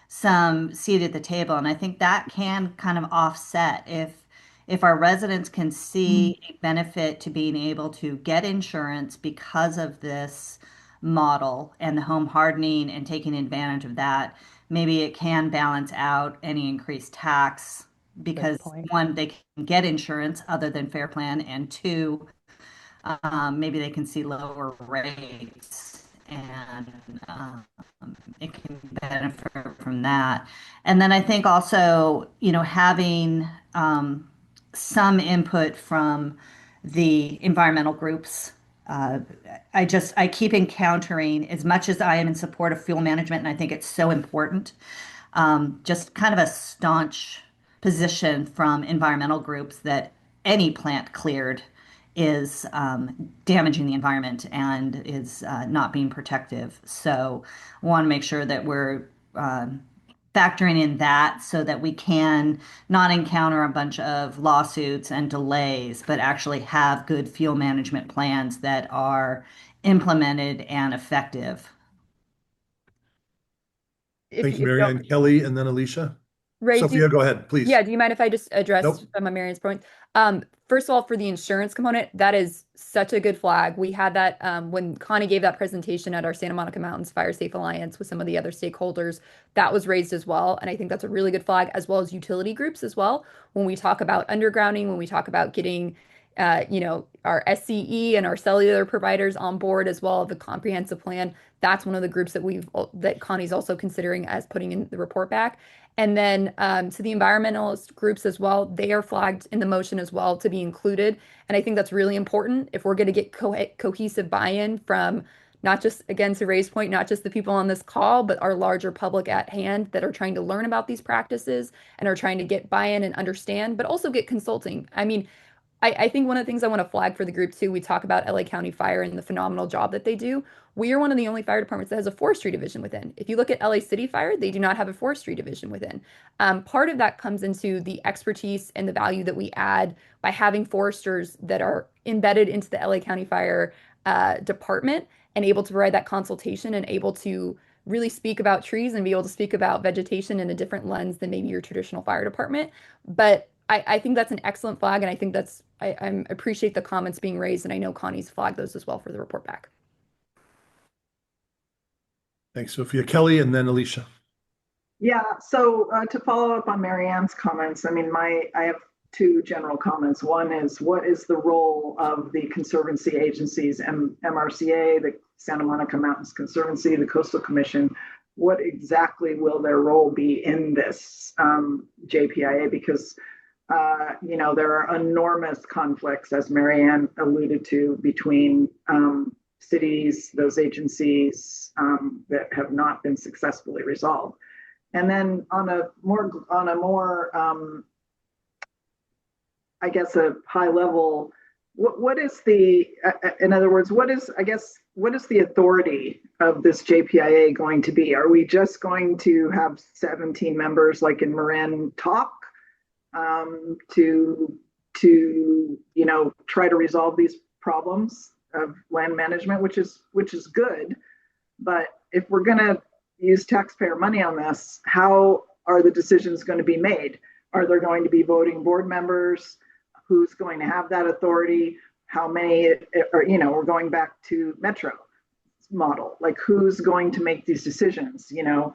some seat at the table? And I think that can kind of offset if our residents can see a benefit to being able to get insurance because of this model and the home hardening and taking advantage of that, maybe it can balance out any increased tax because point. one, they can get insurance other than Fair Plan, and two, maybe they can see lower rates and it can benefit from that. And then I think also, having some input from the environmental groups. I keep encountering, as much as I am in support of fuel management, and I think it's so important, just kind of a staunch position from environmental groups that any plant cleared is damaging the environment and is not being protective. So I want to make sure that we're factoring in that so that we can not encounter a bunch of lawsuits and delays, but actually have good fuel management plans that are implemented and effective. Thank you, Mary Ann. Kelly, and then Alicia. Ray, Sophia, go ahead, please. Yeah, do you mind if I just address Nope. some of Marion's points? First of all, for the insurance component, that is such a good flag. We had that when Connie gave that presentation at our Santa Monica Mountains Fire Safe Alliance with some of the other stakeholders. That was raised as well, and I think that's a really good flag, as well as utility groups as well. When we talk about undergrounding, when we talk about getting our SCE and our cellular providers on board as well, the comprehensive plan, that's one of the groups that Connie's also considering as putting in the report back. And then to the environmentalist groups as well, they are flagged in the motion as well to be included. And I think that's really important if we're going to get cohesive buy-in from not just, again, to Ray's point, not just the people on this call, but our larger public at hand that are trying to learn about these practices and are trying to get buy-in and understand, but also get consulting. I mean, I think one of the things I want to flag for the group too, we talk about LA County Fire and the phenomenal job that they do. We are one of the only fire departments that has a forestry division within. If you look at LA City Fire, they do not have a forestry division within. Part of that comes into the expertise and the value that we add by having foresters that are embedded into the LA County Fire department and able to provide that consultation and able to really speak about trees and be able to speak about vegetation in a different lens than maybe your traditional fire department. But I think that's an excellent flag, and I think I appreciate the comments being raised, and I know Connie's flagged those as well for the report back. Thanks, Sophia. Kelly, and then Alicia. Yeah, so to follow up on Marianne's comments, I mean, I have two general comments. One is, what is the role of the conservancy agencies, MRCA, the Santa Monica Mountains Conservancy, the Coastal Commission? What exactly will their role be in this JPIA? Because there are enormous conflicts, as Marianne alluded to, between cities, those agencies that have not been successfully resolved. And then on a more I guess a high level, what is in other words, what is the authority of this JPIA going to be? Are we just going to have 17 members like in Marin talk to try to resolve these problems of land management, which is good, but if we're going to use taxpayer money on this, how are the decisions going to be made? Are there going to be voting board members? Who's going to have that authority? How many, we're going back to Metro model, like who's going to make these decisions? The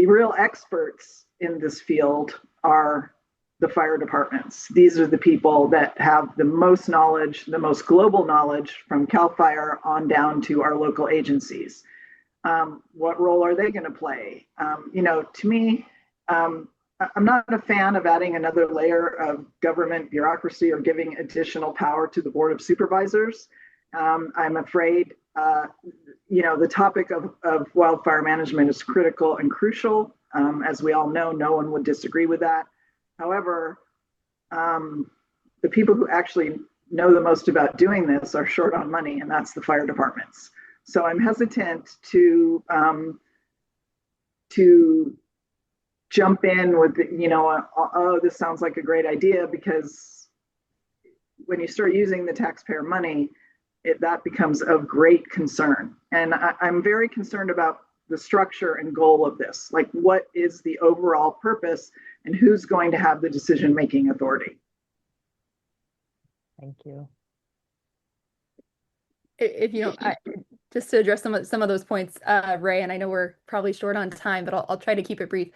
real experts in this field are the fire departments. These are the people that have the most knowledge, the most global knowledge, from CAL FIRE on down to our local agencies. What role are they going to play? To me, I'm not a fan of adding another layer of government bureaucracy or giving additional power to the Board of Supervisors. I'm afraid, the topic of wildfire management is critical and crucial. As we all know, no one would disagree with that. However, the people who actually know the most about doing this are short on money, and that's the fire departments. So I'm hesitant to jump in with, oh, this sounds like a great idea, because when you start using the taxpayer money, that becomes of great concern. And I'm very concerned about the structure and goal of this. Like, what is the overall purpose, and who's going to have the decision-making authority? Thank you. If you don't, just to address some of those points, Ray, and I know we're probably short on time, but I'll try to keep it brief.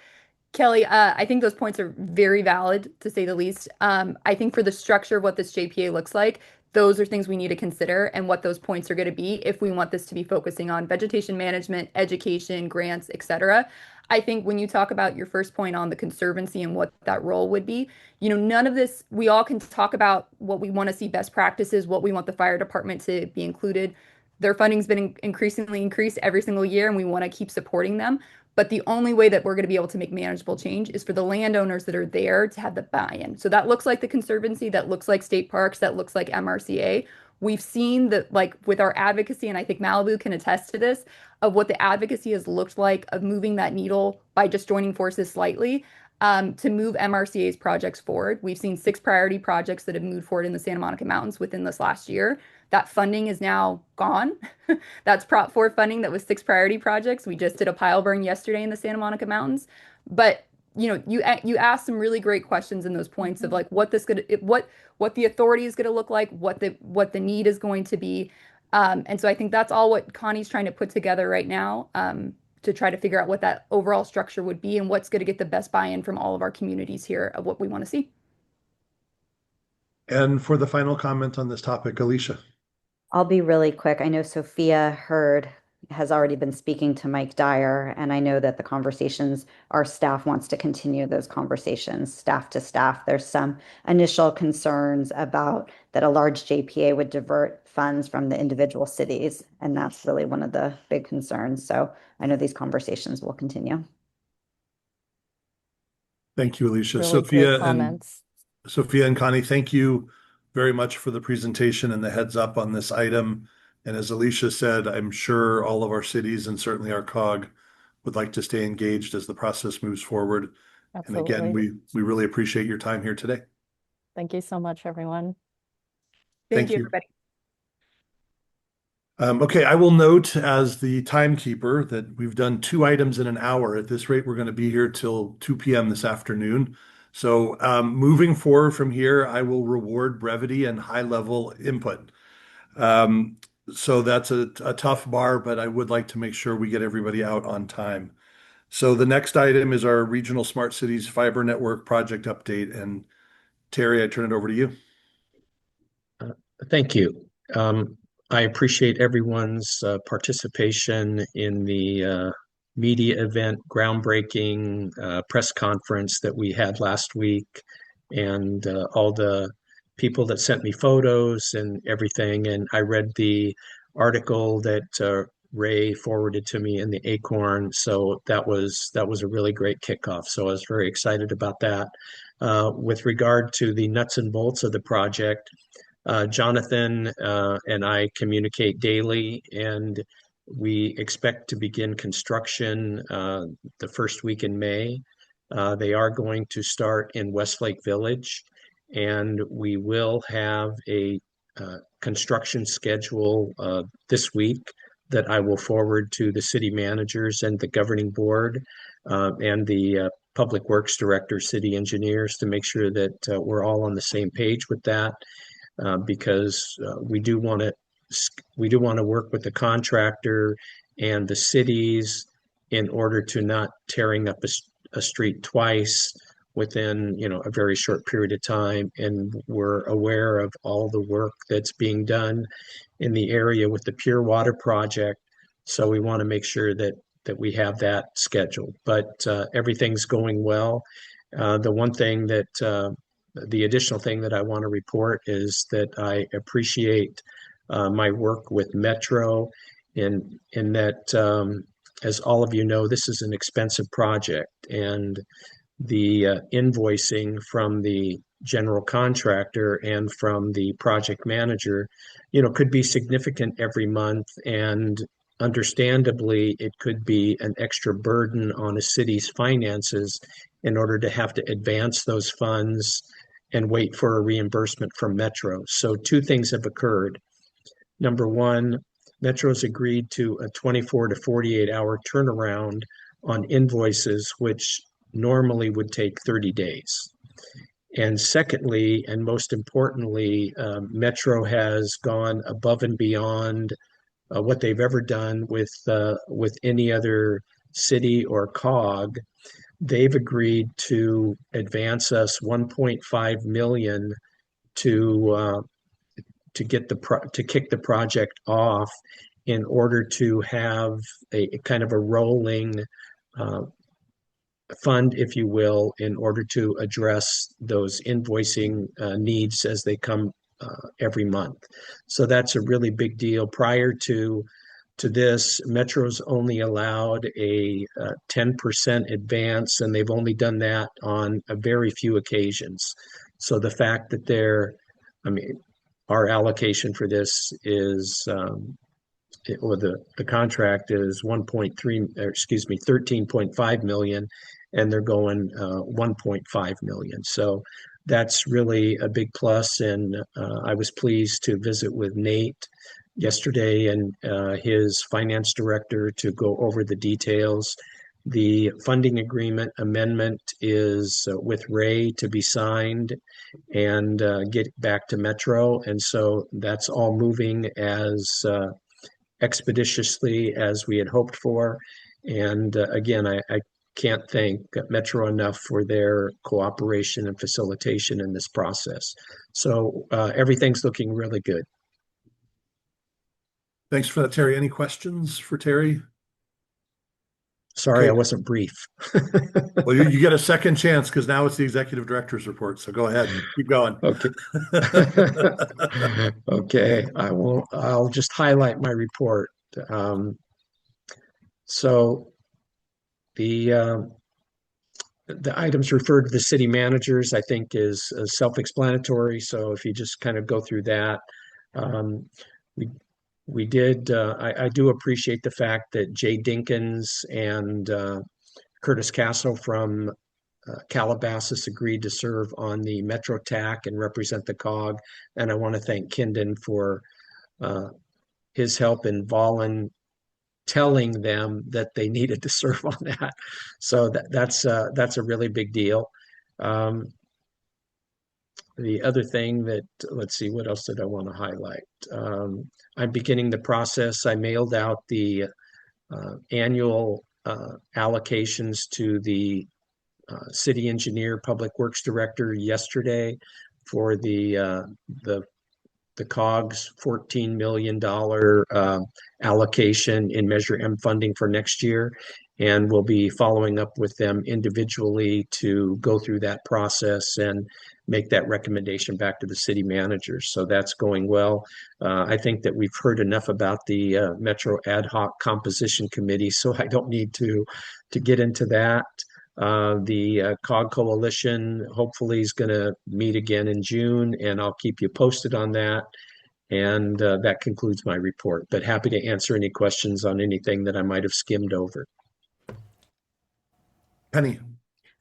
Kelly, I think those points are very valid, to say the least. I think for the structure of what this JPA looks like, those are things we need to consider, and what those points are going to be if we want this to be focusing on vegetation management, education, grants, etc. I think when you talk about your first point on the conservancy and what that role would be, none of this, we all can talk about what we want to see best practices, what we want the fire department to be included. Their funding's been increasingly increased every single year, and we want to keep supporting them. But the only way that we're going to be able to make manageable change is for the landowners that are there to have the buy-in. So that looks like the Conservancy, that looks like state parks, that looks like MRCA. We've seen that, like, with our advocacy, and I think Malibu can attest to this, of what the advocacy has looked like of moving that needle by just joining forces slightly to move MRCA's projects forward. We've seen 6 priority projects that have moved forward in the Santa Monica Mountains within this last year. That funding is now gone. That's Prop 4 funding that was 6 priority projects. We just did a pile burn yesterday in the Santa Monica Mountains. But you asked some really great questions in those points of like what the authority is going to look like, what the need is going to be. And so I think that's all what Connie's trying to put together right now to try to figure out what that overall structure would be and what's going to get the best buy-in from all of our communities here of what we want to see. And for the final comment on this topic, Alicia. I'll be really quick. I know Sophia has already been speaking to Mike Dyer, and I know that the conversations, our staff wants to continue those conversations, staff to staff. There's some initial concerns about that a large JPA would divert funds from the individual cities, and that's really one of the big concerns. So I know these conversations will continue. Thank you, Alicia. Really great comments. Sophia and Connie, thank you very much for the presentation and the heads up on this item. And as Alicia said, I'm sure all of our cities and certainly our COG would like to stay engaged as the process moves forward. Absolutely. And again, we really appreciate your time here today. Thank you so much, everyone. Thank you, everybody. Okay, I will note as the timekeeper that we've done 2 items in an hour. At this rate, we're going to be here till 2 p.m. this afternoon. So moving forward from here, I will reward brevity and high-level input. Um, so that's a tough bar, but I would like to make sure we get everybody out on time. So the next item is our Regional Smart Cities Fiber Network project update. And Terry, I turn it over to you. Thank you. I appreciate everyone's participation in the media event, groundbreaking press conference that we had last week, and all the people that sent me photos and everything. And I read the article that Ray forwarded to me in the Acorn, so that was a really great kickoff. So I was very excited about that. With regard to the nuts and bolts of the project, Jonathan and I communicate daily, and we expect to begin construction the first week in May. They are going to start in Westlake Village, and we will have a construction schedule this week that I will forward to the city managers and the governing board and the public works director, city engineers, to make sure that we're all on the same page with that. Because we do want to work with the contractor and the cities in order to not tearing up a street twice within a very short period of time. And we're aware of all the work that's being done in the area with the Pure Water project, so we want to make sure that we have that scheduled. But everything's going well. The additional thing that I want to report is that I appreciate my work with Metro in that, as all of you know, this is an expensive project, and the invoicing from the general contractor and from the project manager, could be significant every month, and understandably, it could be an extra burden on a city's finances in order to have to advance those funds and wait for a reimbursement from Metro. So two things have occurred. Number one, Metro's agreed to a 24 to 48 hour turnaround on invoices, which normally would take 30 days. And secondly, and most importantly, Metro has gone above and beyond what they've ever done with any other city or COG. They've agreed to advance us 1.5 million to kick the project off in order to have a kind of a rolling fund, if you will, in order to address those invoicing needs as they come every month. So that's a really big deal. Prior to this, Metro's only allowed a 10% advance, and they've only done that on a very few occasions. So the fact that our allocation for this is, or the contract is 13.5 million, and they're going 1.5 million. So that's really a big plus, and I was pleased to visit with Nate yesterday and his finance director to go over the details. The funding agreement amendment is with Ray to be signed and get back to Metro. And so that's all moving as expeditiously as we had hoped for. And again, I can't thank Metro enough for their cooperation and facilitation in this process. So everything's looking really good. Thanks for that, Terry. Any questions for Terry? Sorry, Okay. I wasn't brief. Well, you get a second chance because now it's the executive director's report. So go ahead, keep going. Okay. Okay, I'll just highlight my report. So the items referred to the city managers, I think, is self-explanatory. So if you just kind of go through that, we did. I do appreciate the fact that Jay Dinkins and Curtis Castle from Calabasas agreed to serve on the Metro TAC and represent the COG. And I want to thank Kindon for his help in telling them that they needed to serve on that. So that's a really big deal. The other thing that, let's see, what else did I want to highlight? I'm beginning the process. I mailed out the annual allocations to the city engineer, public works director yesterday for the COG's $14 million allocation in Measure M funding for next year. And we'll be following up with them individually to go through that process and make that recommendation back to the city managers. So that's going well. I think that we've heard enough about the Metro Ad Hoc Composition Committee, so I don't need to get into that. The COG Coalition hopefully is going to meet again in June, and I'll keep you posted on that. And that concludes my report, but happy to answer any questions on anything that I might have skimmed over. Penny.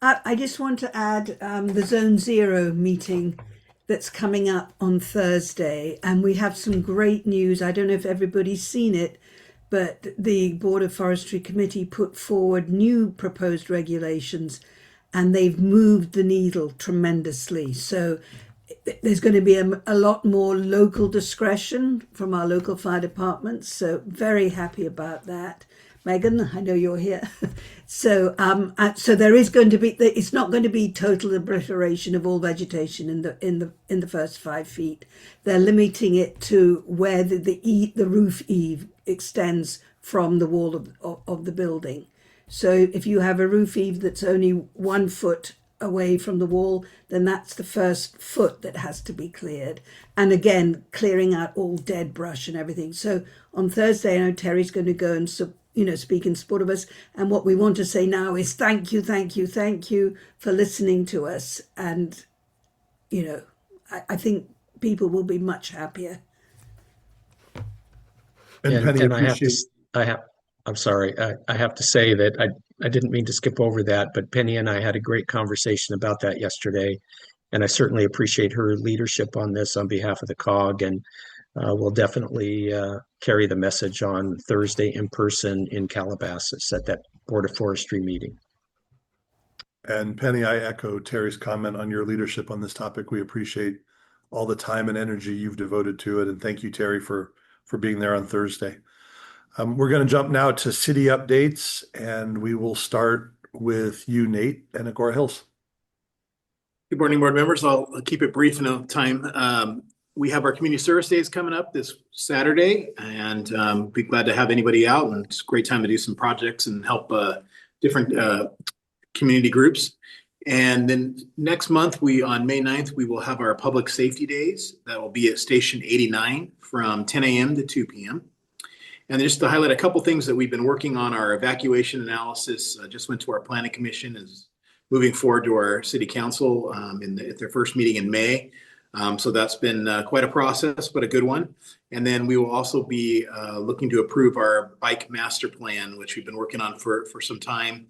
I just want to add the Zone Zero meeting that's coming up on Thursday, and we have some great news. I don't know if everybody's seen it, but the Board of Forestry Committee put forward new proposed regulations, and they've moved the needle tremendously. So there's going to be a lot more local discretion from our local fire departments. So very happy about that. Megan, I know you're here. So there is going to be, it's not going to be total obliteration of all vegetation in the first 5 feet. They're limiting it to where the roof eave extends from the wall of the building. So if you have a roof eave that's only 1 foot away from the wall, then that's the first foot that has to be cleared. And again, clearing out all dead brush and everything. So on Thursday, I know Terry's going to go and speak in support of us. And what we want to say now is thank you for listening to us. And, I think people will be much happier. And Penny, I'm sorry, I have to say that I didn't mean to skip over that, but Penny and I had a great conversation about that yesterday. And I certainly appreciate her leadership on this on behalf of the COG. And we'll definitely carry the message on Thursday in person in Calabasas at that Board of Forestry meeting. And Penny, I echo Terry's comment on your leadership on this topic. We appreciate all the time and energy you've devoted to it. And thank you, Terry, for being there on Thursday. We're going to jump now to city updates, and we will start with you, Nate, and Agoura Hills. Good morning, board members. I'll keep it brief in no time. We have our community service days coming up this Saturday, and be glad to have anybody out. And it's a great time to do some projects and help different community groups. And then next month, on May 9th, we will have our public safety days. That will be at Station 89 from 10 a.m. to 2 p.m. And just to highlight a couple things that we've been working on, our evacuation analysis just went to our planning commission, is moving forward to our city council at their first meeting in May. So that's been quite a process, but a good one. And then we will also be looking to approve our bike master plan, which we've been working on for some time,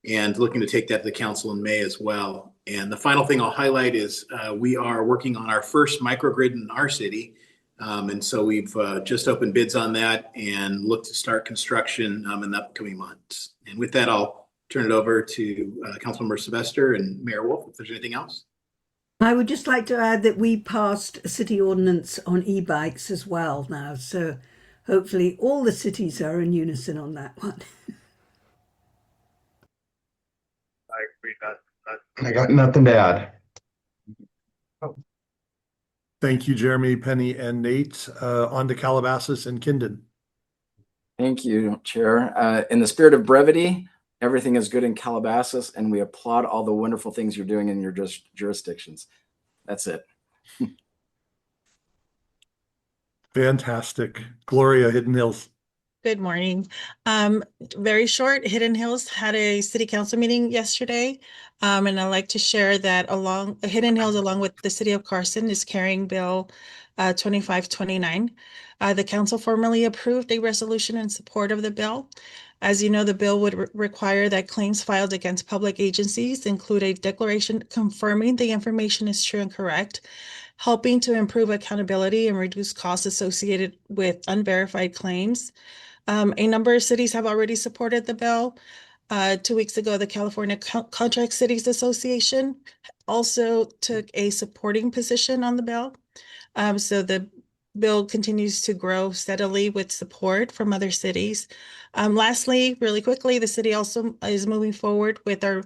and looking to take that to the council in May as well. And the final thing I'll highlight is we are working on our first microgrid in our city. And so we've just opened bids on that and look to start construction in the upcoming months. And with that, I'll turn it over to Councilmember Sylvester and Mayor Wolf, if there's anything else. I would just like to add that we passed a city ordinance on e-bikes as well now. So hopefully all the cities are in unison on that one. I agree. I got nothing to add. Thank you, Jeremy, Penny, and Nate. On to Calabasas and Kindon. Thank you, Chair. In the spirit of brevity, everything is good in Calabasas, and we applaud all the wonderful things you're doing in your jurisdictions. That's it. Fantastic. Gloria, Hidden Hills. Good morning. Very short, Hidden Hills had a city council meeting yesterday. And I'd like to share that Hidden Hills, along with the city of Carson, is carrying Bill 2529. The council formally approved a resolution in support of the bill. As you know, the bill would require that claims filed against public agencies include a declaration confirming the information is true and correct, helping to improve accountability and reduce costs associated with unverified claims. A number of cities have already supported the bill. 2 weeks ago, the California Contract Cities Association also took a supporting position on the bill. So the bill continues to grow steadily with support from other cities. Lastly, really quickly, the city also is moving forward with our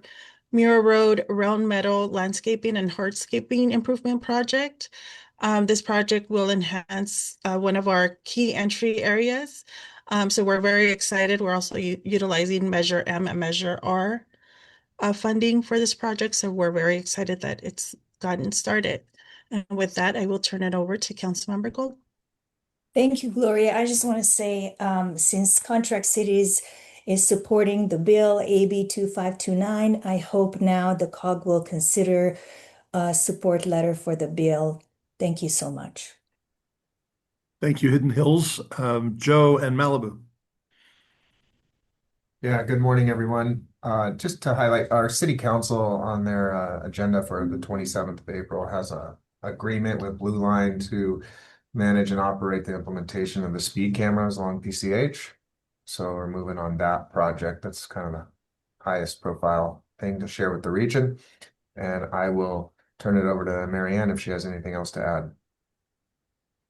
Muir Road round meadow landscaping and hardscaping improvement project. This project will enhance one of our key entry areas. So we're very excited. We're also utilizing Measure M and Measure R funding for this project. So we're very excited that it's gotten started. And with that, I will turn it over to Councilmember Gold. Thank you, Gloria. I just want to say, since Contract Cities is supporting the bill AB 2529, I hope now the COG will consider a support letter for the bill. Thank you so much. Thank you, Hidden Hills. Joe and Malibu. Yeah, good morning, everyone. Just to highlight, our city council on their agenda for the 27th of April has a agreement with Blue Line to manage and operate the implementation of the speed cameras along PCH. So we're moving on that project. That's kind of the highest profile thing to share with the region. And I will turn it over to Marianne if she has anything else to add.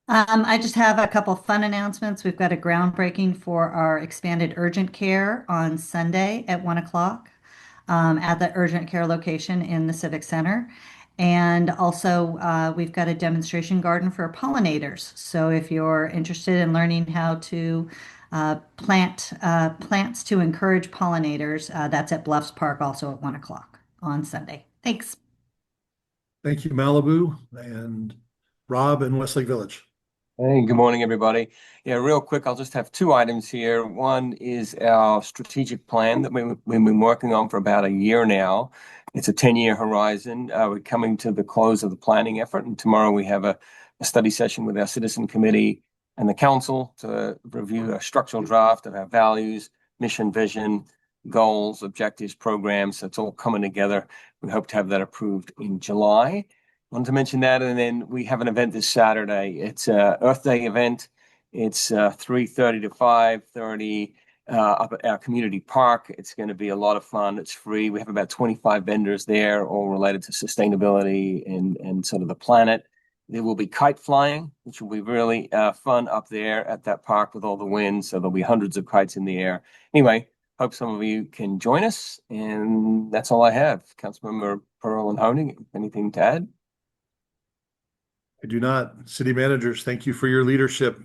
I just have a couple fun announcements. We've got a groundbreaking for our expanded urgent care on Sunday at 1 o'clock at the urgent care location in the Civic Center. And also, we've got a demonstration garden for pollinators. So if you're interested in learning how to plant plants to encourage pollinators, that's at Bluffs Park also at 1 o'clock on Sunday. Thanks. Thank you, Malibu. And Rob in Westlake Village. Hey, good morning, everybody. Yeah, real quick, I'll just have two items here. One is our strategic plan that we've been working on for about a year now. It's a 10-year horizon. We're coming to the close of the planning effort, and tomorrow we have a study session with our citizen committee and the council to review a structural draft of our values, mission, vision, goals, objectives, programs. So it's all coming together. We hope to have that approved in July. Wanted to mention that, and then we have an event this Saturday. It's a Earth Day event. It's 3:30 to 5:30 up at our community park. It's going to be a lot of fun. It's free. We have about 25 vendors there, all related to sustainability and sort of the planet. There will be kite flying, which will be really fun up there at that park with all the wind. So there'll be hundreds of kites in the air. Anyway, hope some of you can join us, and that's all I have. Councilmember Pearl and Honig, anything to add? I do not. City managers, thank you for your leadership,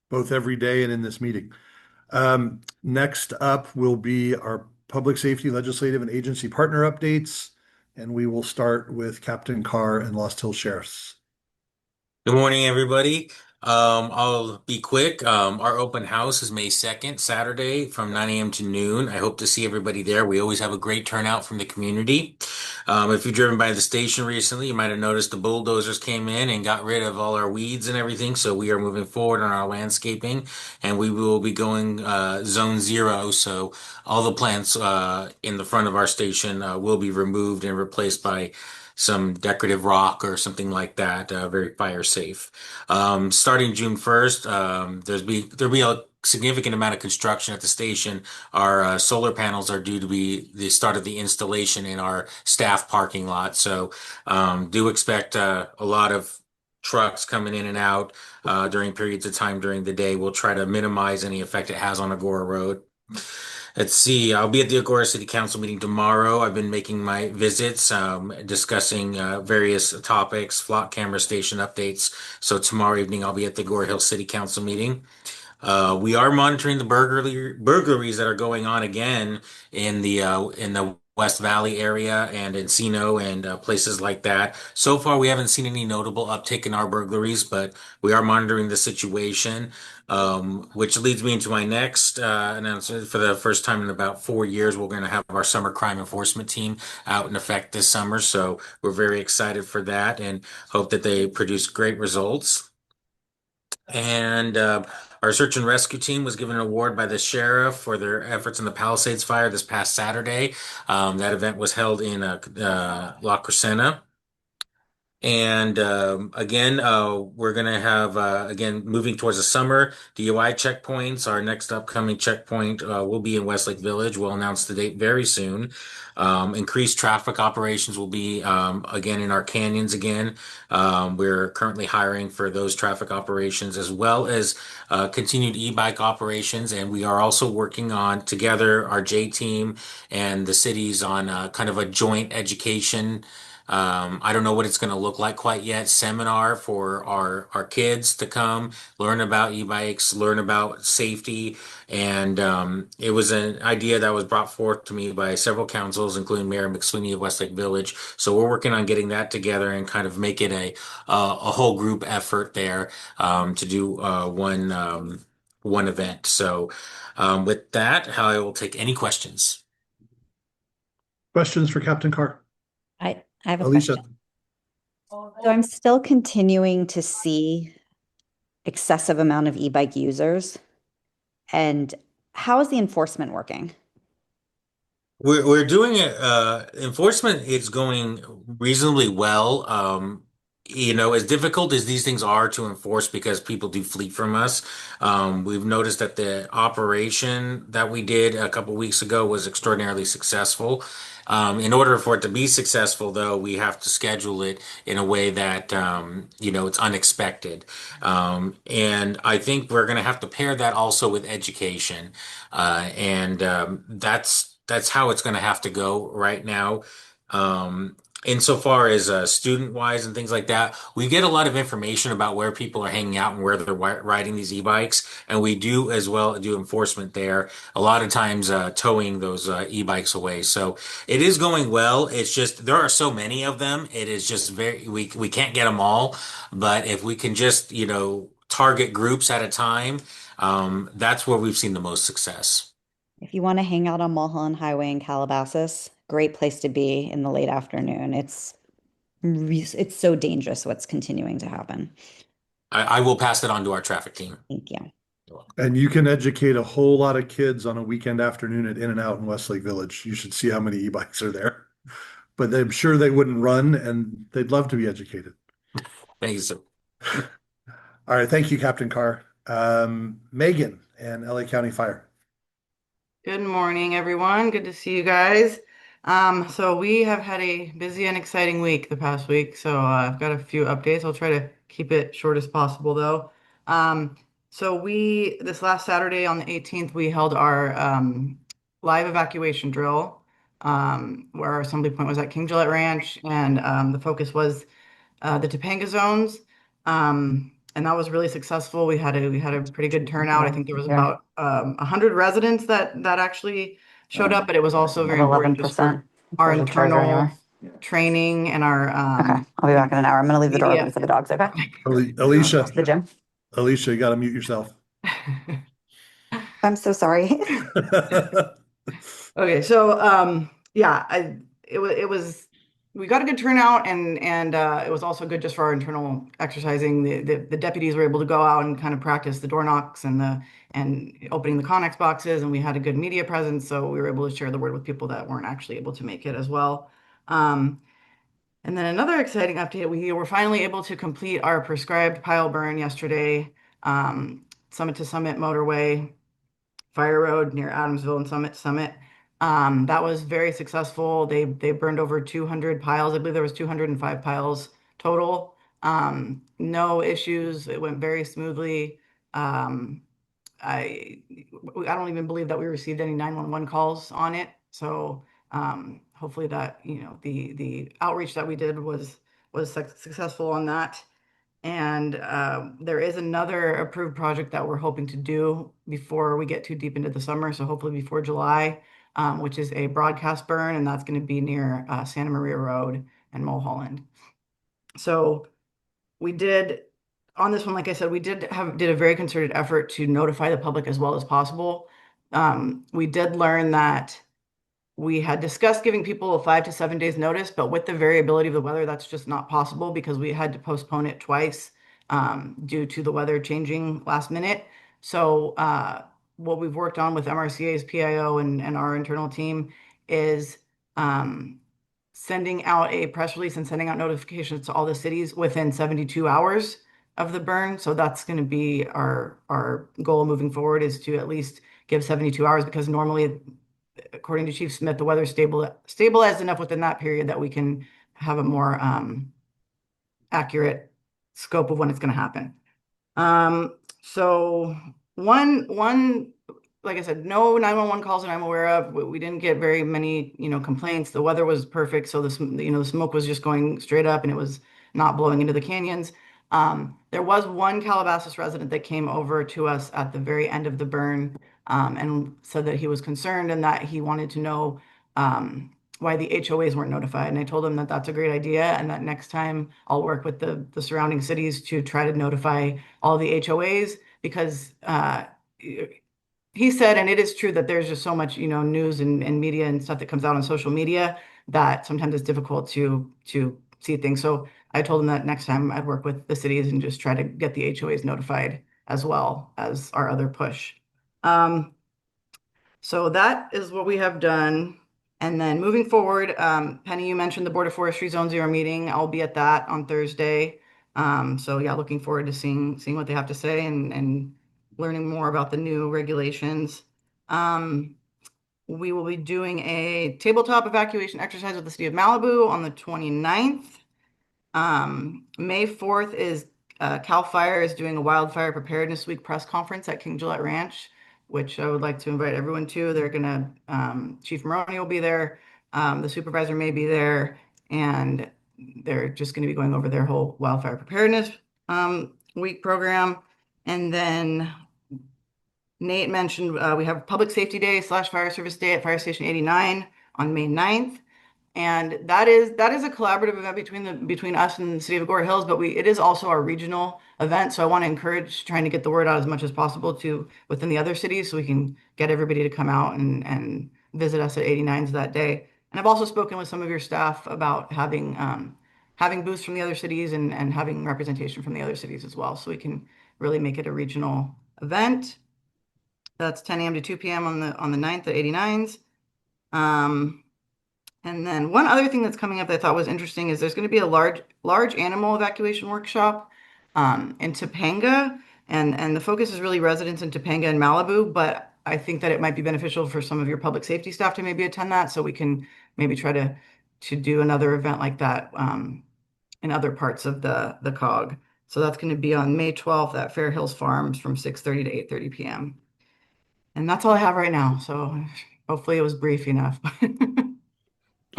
both every day and in this meeting. Next up will be our public safety, legislative, and agency partner updates, and we will start with Captain Carr and Lost Hill Sheriffs. Good morning, everybody. I'll be quick. Our open house is May 2nd, Saturday from 9 a.m. to noon. I hope to see everybody there. We always have a great turnout from the community. If you've driven by the station recently, you might have noticed the bulldozers came in and got rid of all our weeds and everything. So we are moving forward on our landscaping, and we will be going zone 0. So all the plants in the front of our station will be removed and replaced by some decorative rock or something like that, very fire safe. Starting June 1st, there'll be a significant amount of construction at the station. Our solar panels are due to be the start of the installation in our staff parking lot. So do expect a lot of trucks coming in and out during periods of time during the day. We'll try to minimize any effect it has on Agoura Road. Let's see. I'll be at the Agoura City Council meeting tomorrow. I've been making my visits, discussing various topics, flock camera station updates. So tomorrow evening, I'll be at the Agoura Hill City Council meeting. We are monitoring the burglaries that are going on again in the West Valley area and Encino and places like that. So far, we haven't seen any notable uptick in our burglaries, but we are monitoring the situation, which leads me into my next announcement. For the first time in about 4 years, we're going to have our summer crime enforcement team out in effect this summer. So we're very excited for that and hope that they produce great results. And our search and rescue team was given an award by the sheriff for their efforts in the Palisades fire this past Saturday. That event was held in La Crescenta. And again, we're going to have, again, moving towards the summer, DUI checkpoints. Our next upcoming checkpoint will be in Westlake Village. We'll announce the date very soon. Increased traffic operations will be, again, in our canyons again. We're currently hiring for those traffic operations as well as continued e-bike operations. And we are also working on together, our J team and the cities on kind of a joint education. I don't know what it's going to look like quite yet. Seminar for our kids to come learn about e-bikes, learn about safety, and it was an idea that was brought forth to me by several councils, including Mayor McSweeney of Westlake Village. So we're working on getting that together and kind of make it a whole group effort there to do one event. So with that, I will take any questions. Questions for Captain Carr? I have a Alicia. question. So I'm still continuing to see excessive amount of e-bike users. And how is the enforcement working? We're doing it. Enforcement is going reasonably well. As difficult as these things are to enforce because people do flee from us, we've noticed that the operation that we did a couple weeks ago was extraordinarily successful. In order for it to be successful, though, we have to schedule it in a way that, it's unexpected. And I think we're going to have to pair that also with education. That's how it's going to have to go right now. Insofar as student wise and things like that, we get a lot of information about where people are hanging out and where they're riding these e-bikes, and we do as well do enforcement there. A lot of times, towing those e-bikes away. So it is going well. It's just there are so many of them. It is just we can't get them all. But if we can just target groups at a time, that's where we've seen the most success. If you want to hang out on Mulholland Highway in Calabasas, great place to be in the late afternoon. It's so dangerous what's continuing to happen. I will pass it on to our traffic team. Thank you. And you can educate a whole lot of kids on a weekend afternoon at In-N-Out in Westlake Village. You should see how many e-bikes are there. But I'm sure they wouldn't run, and they'd love to be educated. Thank you, sir. All right, thank you, Captain Carr. Megan and LA County Fire. Good morning, everyone. Good to see you guys. So we have had a busy and exciting week the past week. So I've got a few updates. I'll try to keep it short as possible, though. So this last Saturday on the 18th, we held our live evacuation drill, where our assembly point was at King Gillette Ranch, and the focus was the Topanga zones. And that was really successful. We had a pretty good turnout. I think there was about 100 residents that actually showed up, but it was also very important just for our internal training and our. Okay, I'll be back in an hour. I'm going to leave the door open for the dogs. Okay. Alicia. To the gym. Alicia, you got to mute yourself. I'm so sorry. Okay, so we got a good turnout, and it was also good just for our internal exercising. The deputies were able to go out and kind of practice the door knocks and opening the Connex boxes, and we had a good media presence, so we were able to share the word with people that weren't actually able to make it as well. And then another exciting update, we were finally able to complete our prescribed pile burn yesterday, Summit to Summit Motorway, Fire Road near Adamsville and Summit to Summit. That was very successful. They burned over 200 piles. I believe there was 205 piles total. No issues. It went very smoothly. I don't even believe that we received any 911 calls on it. So hopefully that the outreach that we did was successful on that. And there is another approved project that we're hoping to do before we get too deep into the summer. So hopefully before July. Which is a broadcast burn, and that's going to be near Santa Maria Road and Mulholland. So we did, on this one, like I said, we did a very concerted effort to notify the public as well as possible. We did learn that we had discussed giving people a 5 to 7 days notice, but with the variability of the weather, that's just not possible because we had to postpone it twice due to the weather changing last minute. So what we've worked on with MRCA's PIO and our internal team is sending out a press release and sending out notifications to all the cities within 72 hours of the burn. So that's going to be our goal moving forward, is to at least give 72 hours, because normally, according to Chief Smith, the weather's stabilized enough within that period that we can have a more accurate scope of when it's going to happen. So one, like I said, no 911 calls that I'm aware of. We didn't get very many, complaints. The weather was perfect, so the smoke was just going straight up, and it was not blowing into the canyons. There was one Calabasas resident that came over to us at the very end of the burn, and said that he was concerned and that he wanted to know why the HOAs weren't notified. And I told him that that's a great idea, and that next time I'll work with the surrounding cities to try to notify all the HOAs, because he said, and it is true, that there's just so much, news and media and stuff that comes out on social media that sometimes it's difficult to see things. So I told him that next time I'd work with the cities and just try to get the HOAs notified as well as our other push. So that is what we have done. And then moving forward, Penny, you mentioned the Board of Forestry Zone Zero meeting. I'll be at that on Thursday. So yeah, looking forward to seeing what they have to say and learning more about the new regulations. We will be doing a tabletop evacuation exercise with the City of Malibu on the 29th. May 4th is CAL FIRE is doing a Wildfire Preparedness Week press conference at King Gillette Ranch, which I would like to invite everyone to. They're gonna, Chief Maroney will be there, the supervisor may be there, and they're just gonna be going over their whole Wildfire Preparedness Week program. And then Nate mentioned we have Public Safety Day / Fire Service Day at Fire Station 89 on May 9th. And that is a collaborative event between us and the City of Agoura Hills, but it is also our regional event. So I want to encourage trying to get the word out as much as possible to within the other cities, so we can get everybody to come out and visit us at 89s that day. And I've also spoken with some of your staff about having booths from the other cities and having representation from the other cities as well, so we can really make it a regional event. That's 10 a.m. to 2 p.m. on the 9th at 89s. And then one other thing that's coming up that I thought was interesting is there's going to be a large animal evacuation workshop in Topanga, and the focus is really residents in Topanga and Malibu, but I think that it might be beneficial for some of your public safety staff to maybe attend that, so we can maybe try to do another event like that in other parts of the COG. So that's going to be on May 12th at Fair Hills Farms from 6:30 to 8:30 p.m. And that's all I have right now. So hopefully it was brief enough.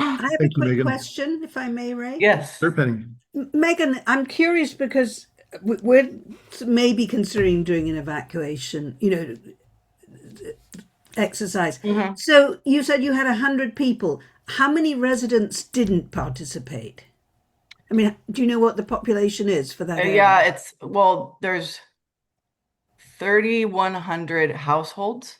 I have Thank a you, quick Megan. question, if I may, Ray. Yes. Sure, Penny. Megan, I'm curious because we're maybe considering doing an evacuation, exercise. Mm-hmm. So you said you had 100 people. How many residents didn't participate? I mean, do you know what the population is for that area? Yeah, there's 3,100 households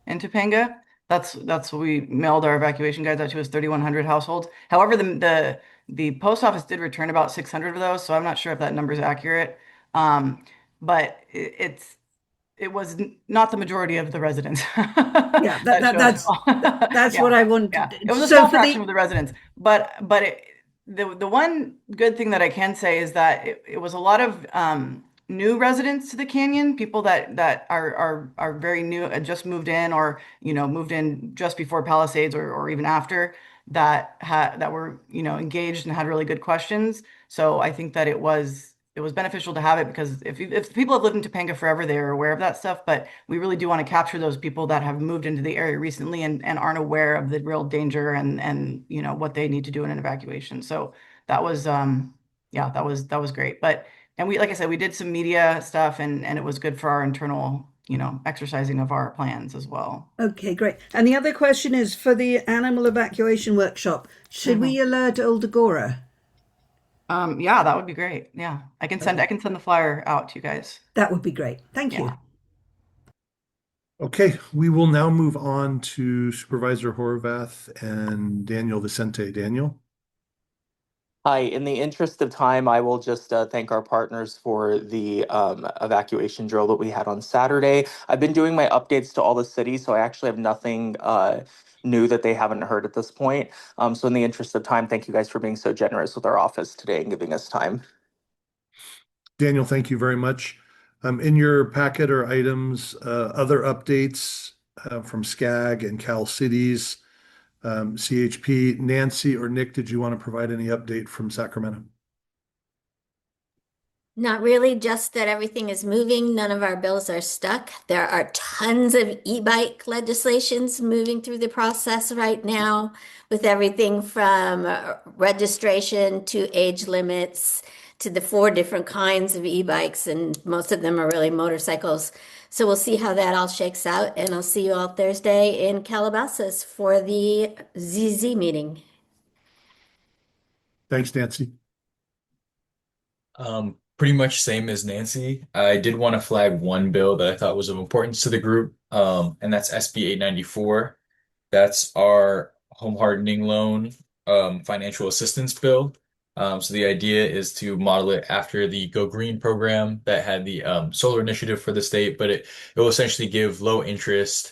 in Topanga. That's what we mailed our evacuation guides out to, was 3,100 households. However, the post office did return about 600 of those, so I'm not sure if that number is accurate. But it was not the majority of the residents. Yeah, that's Yeah, what I wanted. yeah. It was a So small for fraction of the residents, but the one good thing that I can say is that it was a lot of new residents to the canyon, people that are very new, just moved in, or moved in just before Palisades or even after, that were engaged and had really good questions. So I think that it was beneficial to have it, because if people have lived in Topanga forever, they are aware of that stuff. But we really do want to capture those people that have moved into the area recently and aren't aware of the real danger and what they need to do in an evacuation. So that was yeah, that was great. And we, like I said, we did some media stuff, and it was good for our internal exercising of our plans as well. Okay, great. And the other question is, for the animal evacuation workshop, should we alert Old Agoura? Yeah, that would be great. Yeah, I can send the flyer out to you guys. That would be great. Thank you. Okay, we will now move on to Supervisor Horvath and Daniel Vicente. Daniel? Hi, in the interest of time, I will just thank our partners for the evacuation drill that we had on Saturday. I've been doing my updates to all the cities, so I actually have nothing new that they haven't heard at this point. So in the interest of time, thank you guys for being so generous with our office today and giving us time. Daniel, thank you very much. In your packet are items, other updates from SCAG and Cal Cities, CHP. Nancy or Nick, did you want to provide any update from Sacramento? Not really, just that everything is moving. None of our bills are stuck. There are tons of e-bike legislations moving through the process right now, with everything from registration to age limits to the 4 different kinds of e-bikes, and most of them are really motorcycles. So we'll see how that all shakes out, and I'll see you all Thursday in Calabasas for the ZZ meeting. Thanks, Nancy. Pretty much same as Nancy. I did want to flag one bill that I thought was of importance to the group, and that's SB 894. That's our home hardening loan financial assistance bill. So the idea is to model it after the Go Green program that had the solar initiative for the state, but it will essentially give low interest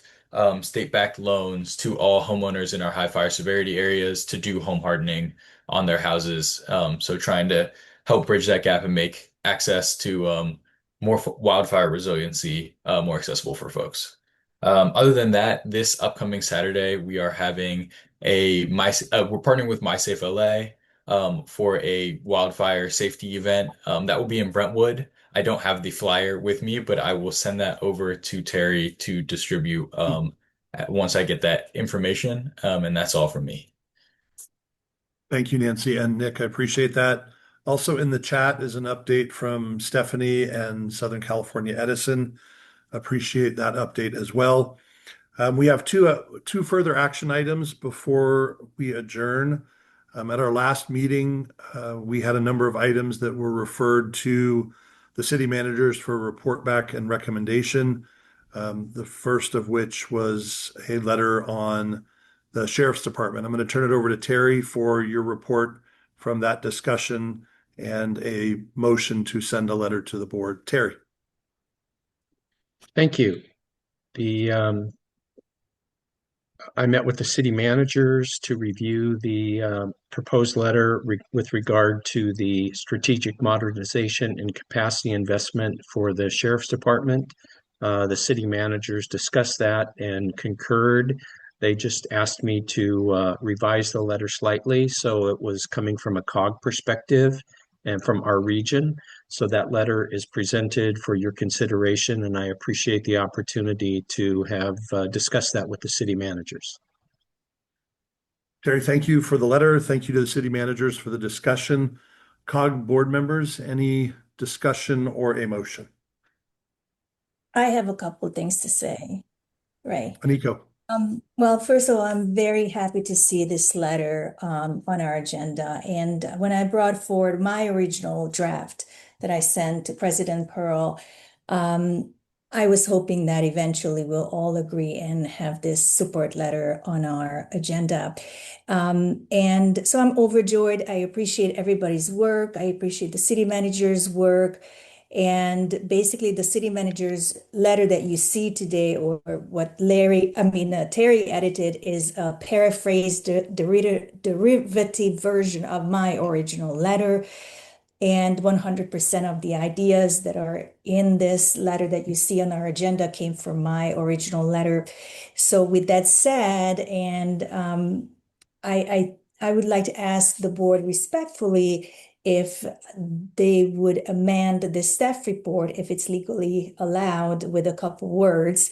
state-backed loans to all homeowners in our high fire severity areas to do home hardening on their houses. So trying to help bridge that gap and make access to more wildfire resiliency more accessible for folks. Other than that, this upcoming Saturday, we are having we're partnering with MySafe LA for a wildfire safety event that will be in Brentwood. I don't have the flyer with me, but I will send that over to Terry to distribute once I get that information. And that's all from me. Thank you, Nancy and Nick. I appreciate that. Also in the chat is an update from Stephanie and Southern California Edison. Appreciate that update as well. We have two further action items before we adjourn. At our last meeting, we had a number of items that were referred to the city managers for report back and recommendation. The first of which was a letter on the Sheriff's Department. I'm going to turn it over to Terry for your report from that discussion and a motion to send a letter to the board. Terry. Thank you. I met with the city managers to review the proposed letter with regard to the strategic modernization and capacity investment for the Sheriff's Department. The city managers discussed that and concurred. They just asked me to revise the letter slightly, so it was coming from a COG perspective and from our region. So that letter is presented for your consideration, and I appreciate the opportunity to have discussed that with the city managers. Terry, thank you for the letter. Thank you to the city managers for the discussion. COG board members, any discussion or a motion? I have a couple of things to say. Right. Aniko. Well, first of all, I'm very happy to see this letter on our agenda. And when I brought forward my original draft that I sent to President Pearl, I was hoping that eventually we'll all agree and have this support letter on our agenda. And so I'm overjoyed. I appreciate everybody's work. I appreciate the city manager's work. And basically, the city manager's letter that you see today, or what Terry edited, is a paraphrased derivative version of my original letter. And 100% of the ideas that are in this letter that you see on our agenda came from my original letter. So with that said, and I would like to ask the board respectfully if they would amend the staff report, if it's legally allowed, with a couple words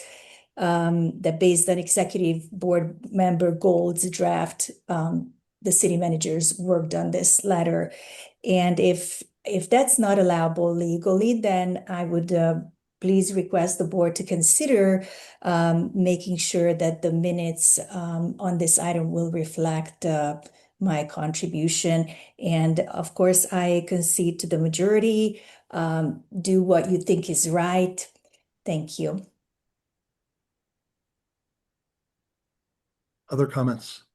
that based on executive board member Gold's draft, the city managers worked on this letter. And if that's not allowable legally, then I would please request the board to consider making sure that the minutes on this item will reflect my contribution. And of course, I concede to the majority. Do what you think is right. Thank you. Other comments?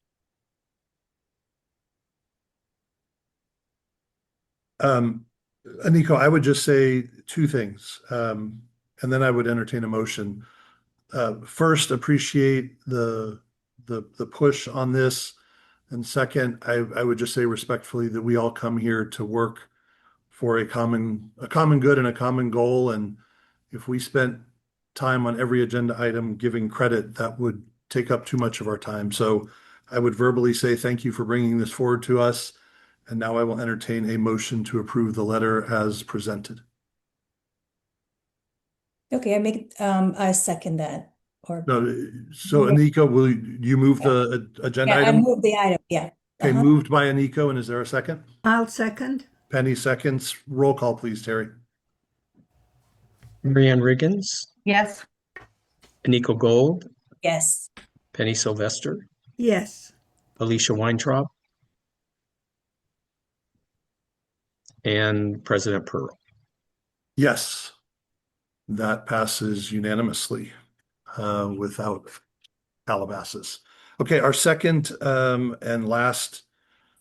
Aniko, I would just say two things, and then I would entertain a motion. First, appreciate the push on this, and second, I would just say respectfully that we all come here to work for a common good and a common goal. And if we spent time on every agenda item giving credit, that would take up too much of our time. So I would verbally say thank you for bringing this forward to us. And now I will entertain a motion to approve the letter as presented. Okay, I second that. Or No, so Aniko, will you move the agenda yeah, I item? moved the item. Yeah. Okay, moved by Aniko, and is there a second? I'll second. Penny seconds. Roll call, please, Terry. Marianne Riggins, Yes. Aniko Gold, Yes. Penny Sylvester, Yes. Alicia Weintraub, and President Pearl. Yes, that passes unanimously without Calabasas. Okay, our second and last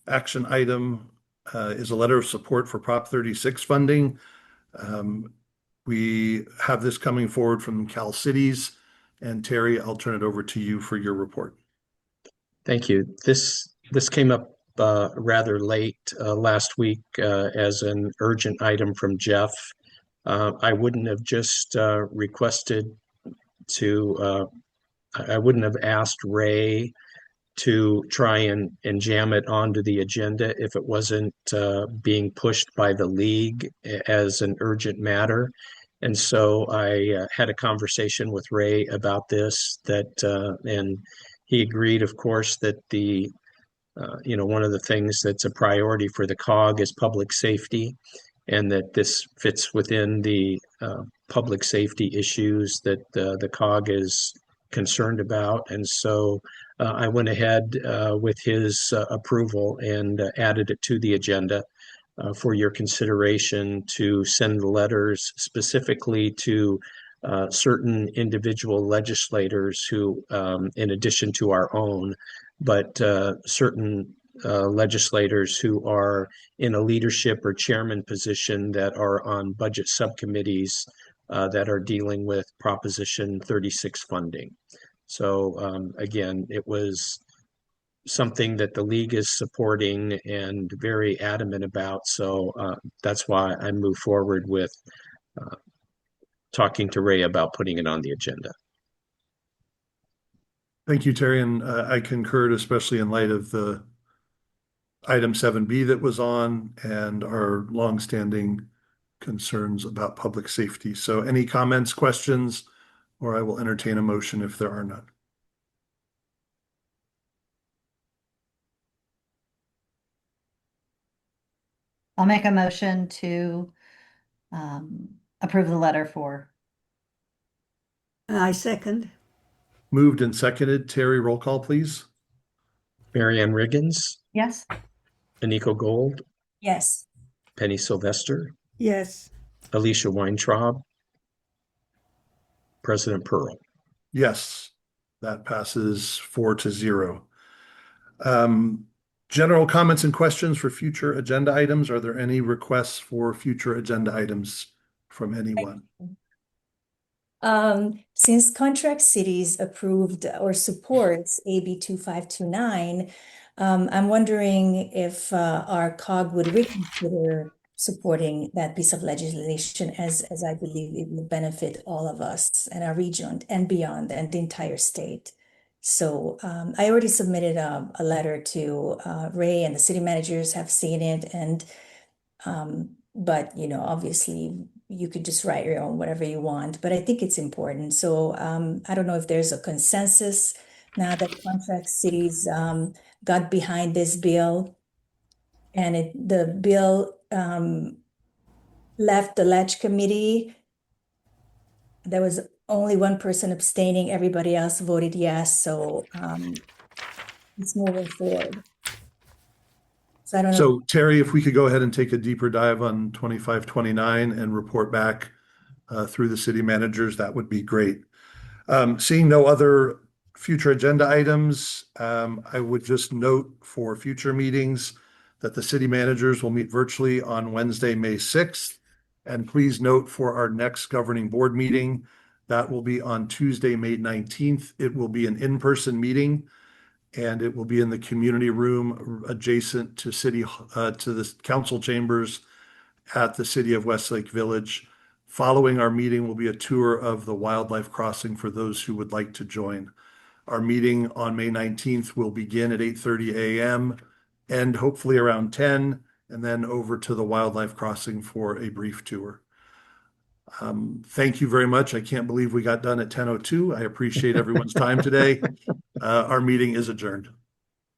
action item is a letter of support for Prop 36 funding. We have this coming forward from Cal Cities, and Terry, I'll turn it over to you for your report. Thank you. This came up rather late last week as an urgent item from Jeff. I wouldn't have just requested to, I wouldn't have asked Ray to try and jam it onto the agenda if it wasn't being pushed by the league as an urgent matter. And so I had a conversation with Ray about this, and he agreed, of course, that one of the things that's a priority for the COG is public safety, and that this fits within the public safety issues that the COG is concerned about. And so I went ahead with his approval and added it to the agenda for your consideration to send letters specifically to certain individual legislators who, in addition to our own, but certain legislators who are in a leadership or chairman position that are on budget subcommittees that are dealing with Proposition 36 funding. So again, it was something that the league is supporting and very adamant about. So that's why I move forward with talking to Ray about putting it on the agenda. Thank you, Terry, and I concurred, especially in light of the item 7B that was on and our longstanding concerns about public safety. So any comments, questions, or I will entertain a motion if there are none. I'll make a motion to approve the letter for. I second. Moved and seconded. Terry, roll call, please. Marianne Riggins, Yes. Aniko Gold, Yes. Penny Sylvester, Yes. Alicia Weintraub, President Pearl. Yes, that passes 4-0. General comments and questions for future agenda items. Are there any requests for future agenda items from anyone? Since Contract Cities approved or supports AB 2529, I'm wondering if our COG would reconsider supporting that piece of legislation, as I believe it would benefit all of us and our region and beyond and the entire state. So I already submitted a letter to Ray, and the city managers have seen it. And but obviously you could just write your own whatever you want. But I think it's important. So I don't know if there's a consensus now that Contract Cities got behind this bill, and the bill left the Ledge Committee. There was only one person abstaining. Everybody else voted yes. So it's moving forward. So I don't know. So Terry, if we could go ahead and take a deeper dive on 2529 and report back through the city managers, that would be great. Seeing no other future agenda items, I would just note for future meetings that the city managers will meet virtually on Wednesday, May 6th. And please note for our next governing board meeting, that will be on Tuesday, May 19th. It will be an in-person meeting, and it will be in the community room adjacent to to the council chambers at the City of Westlake Village. Following our meeting will be a tour of the wildlife crossing for those who would like to join. Our meeting on May 19th will begin at 8:30 a.m. and hopefully around 10, and then over to the wildlife crossing for a brief tour. Thank you very much. I can't believe we got done at 10:02. I appreciate everyone's time today. Our meeting is adjourned.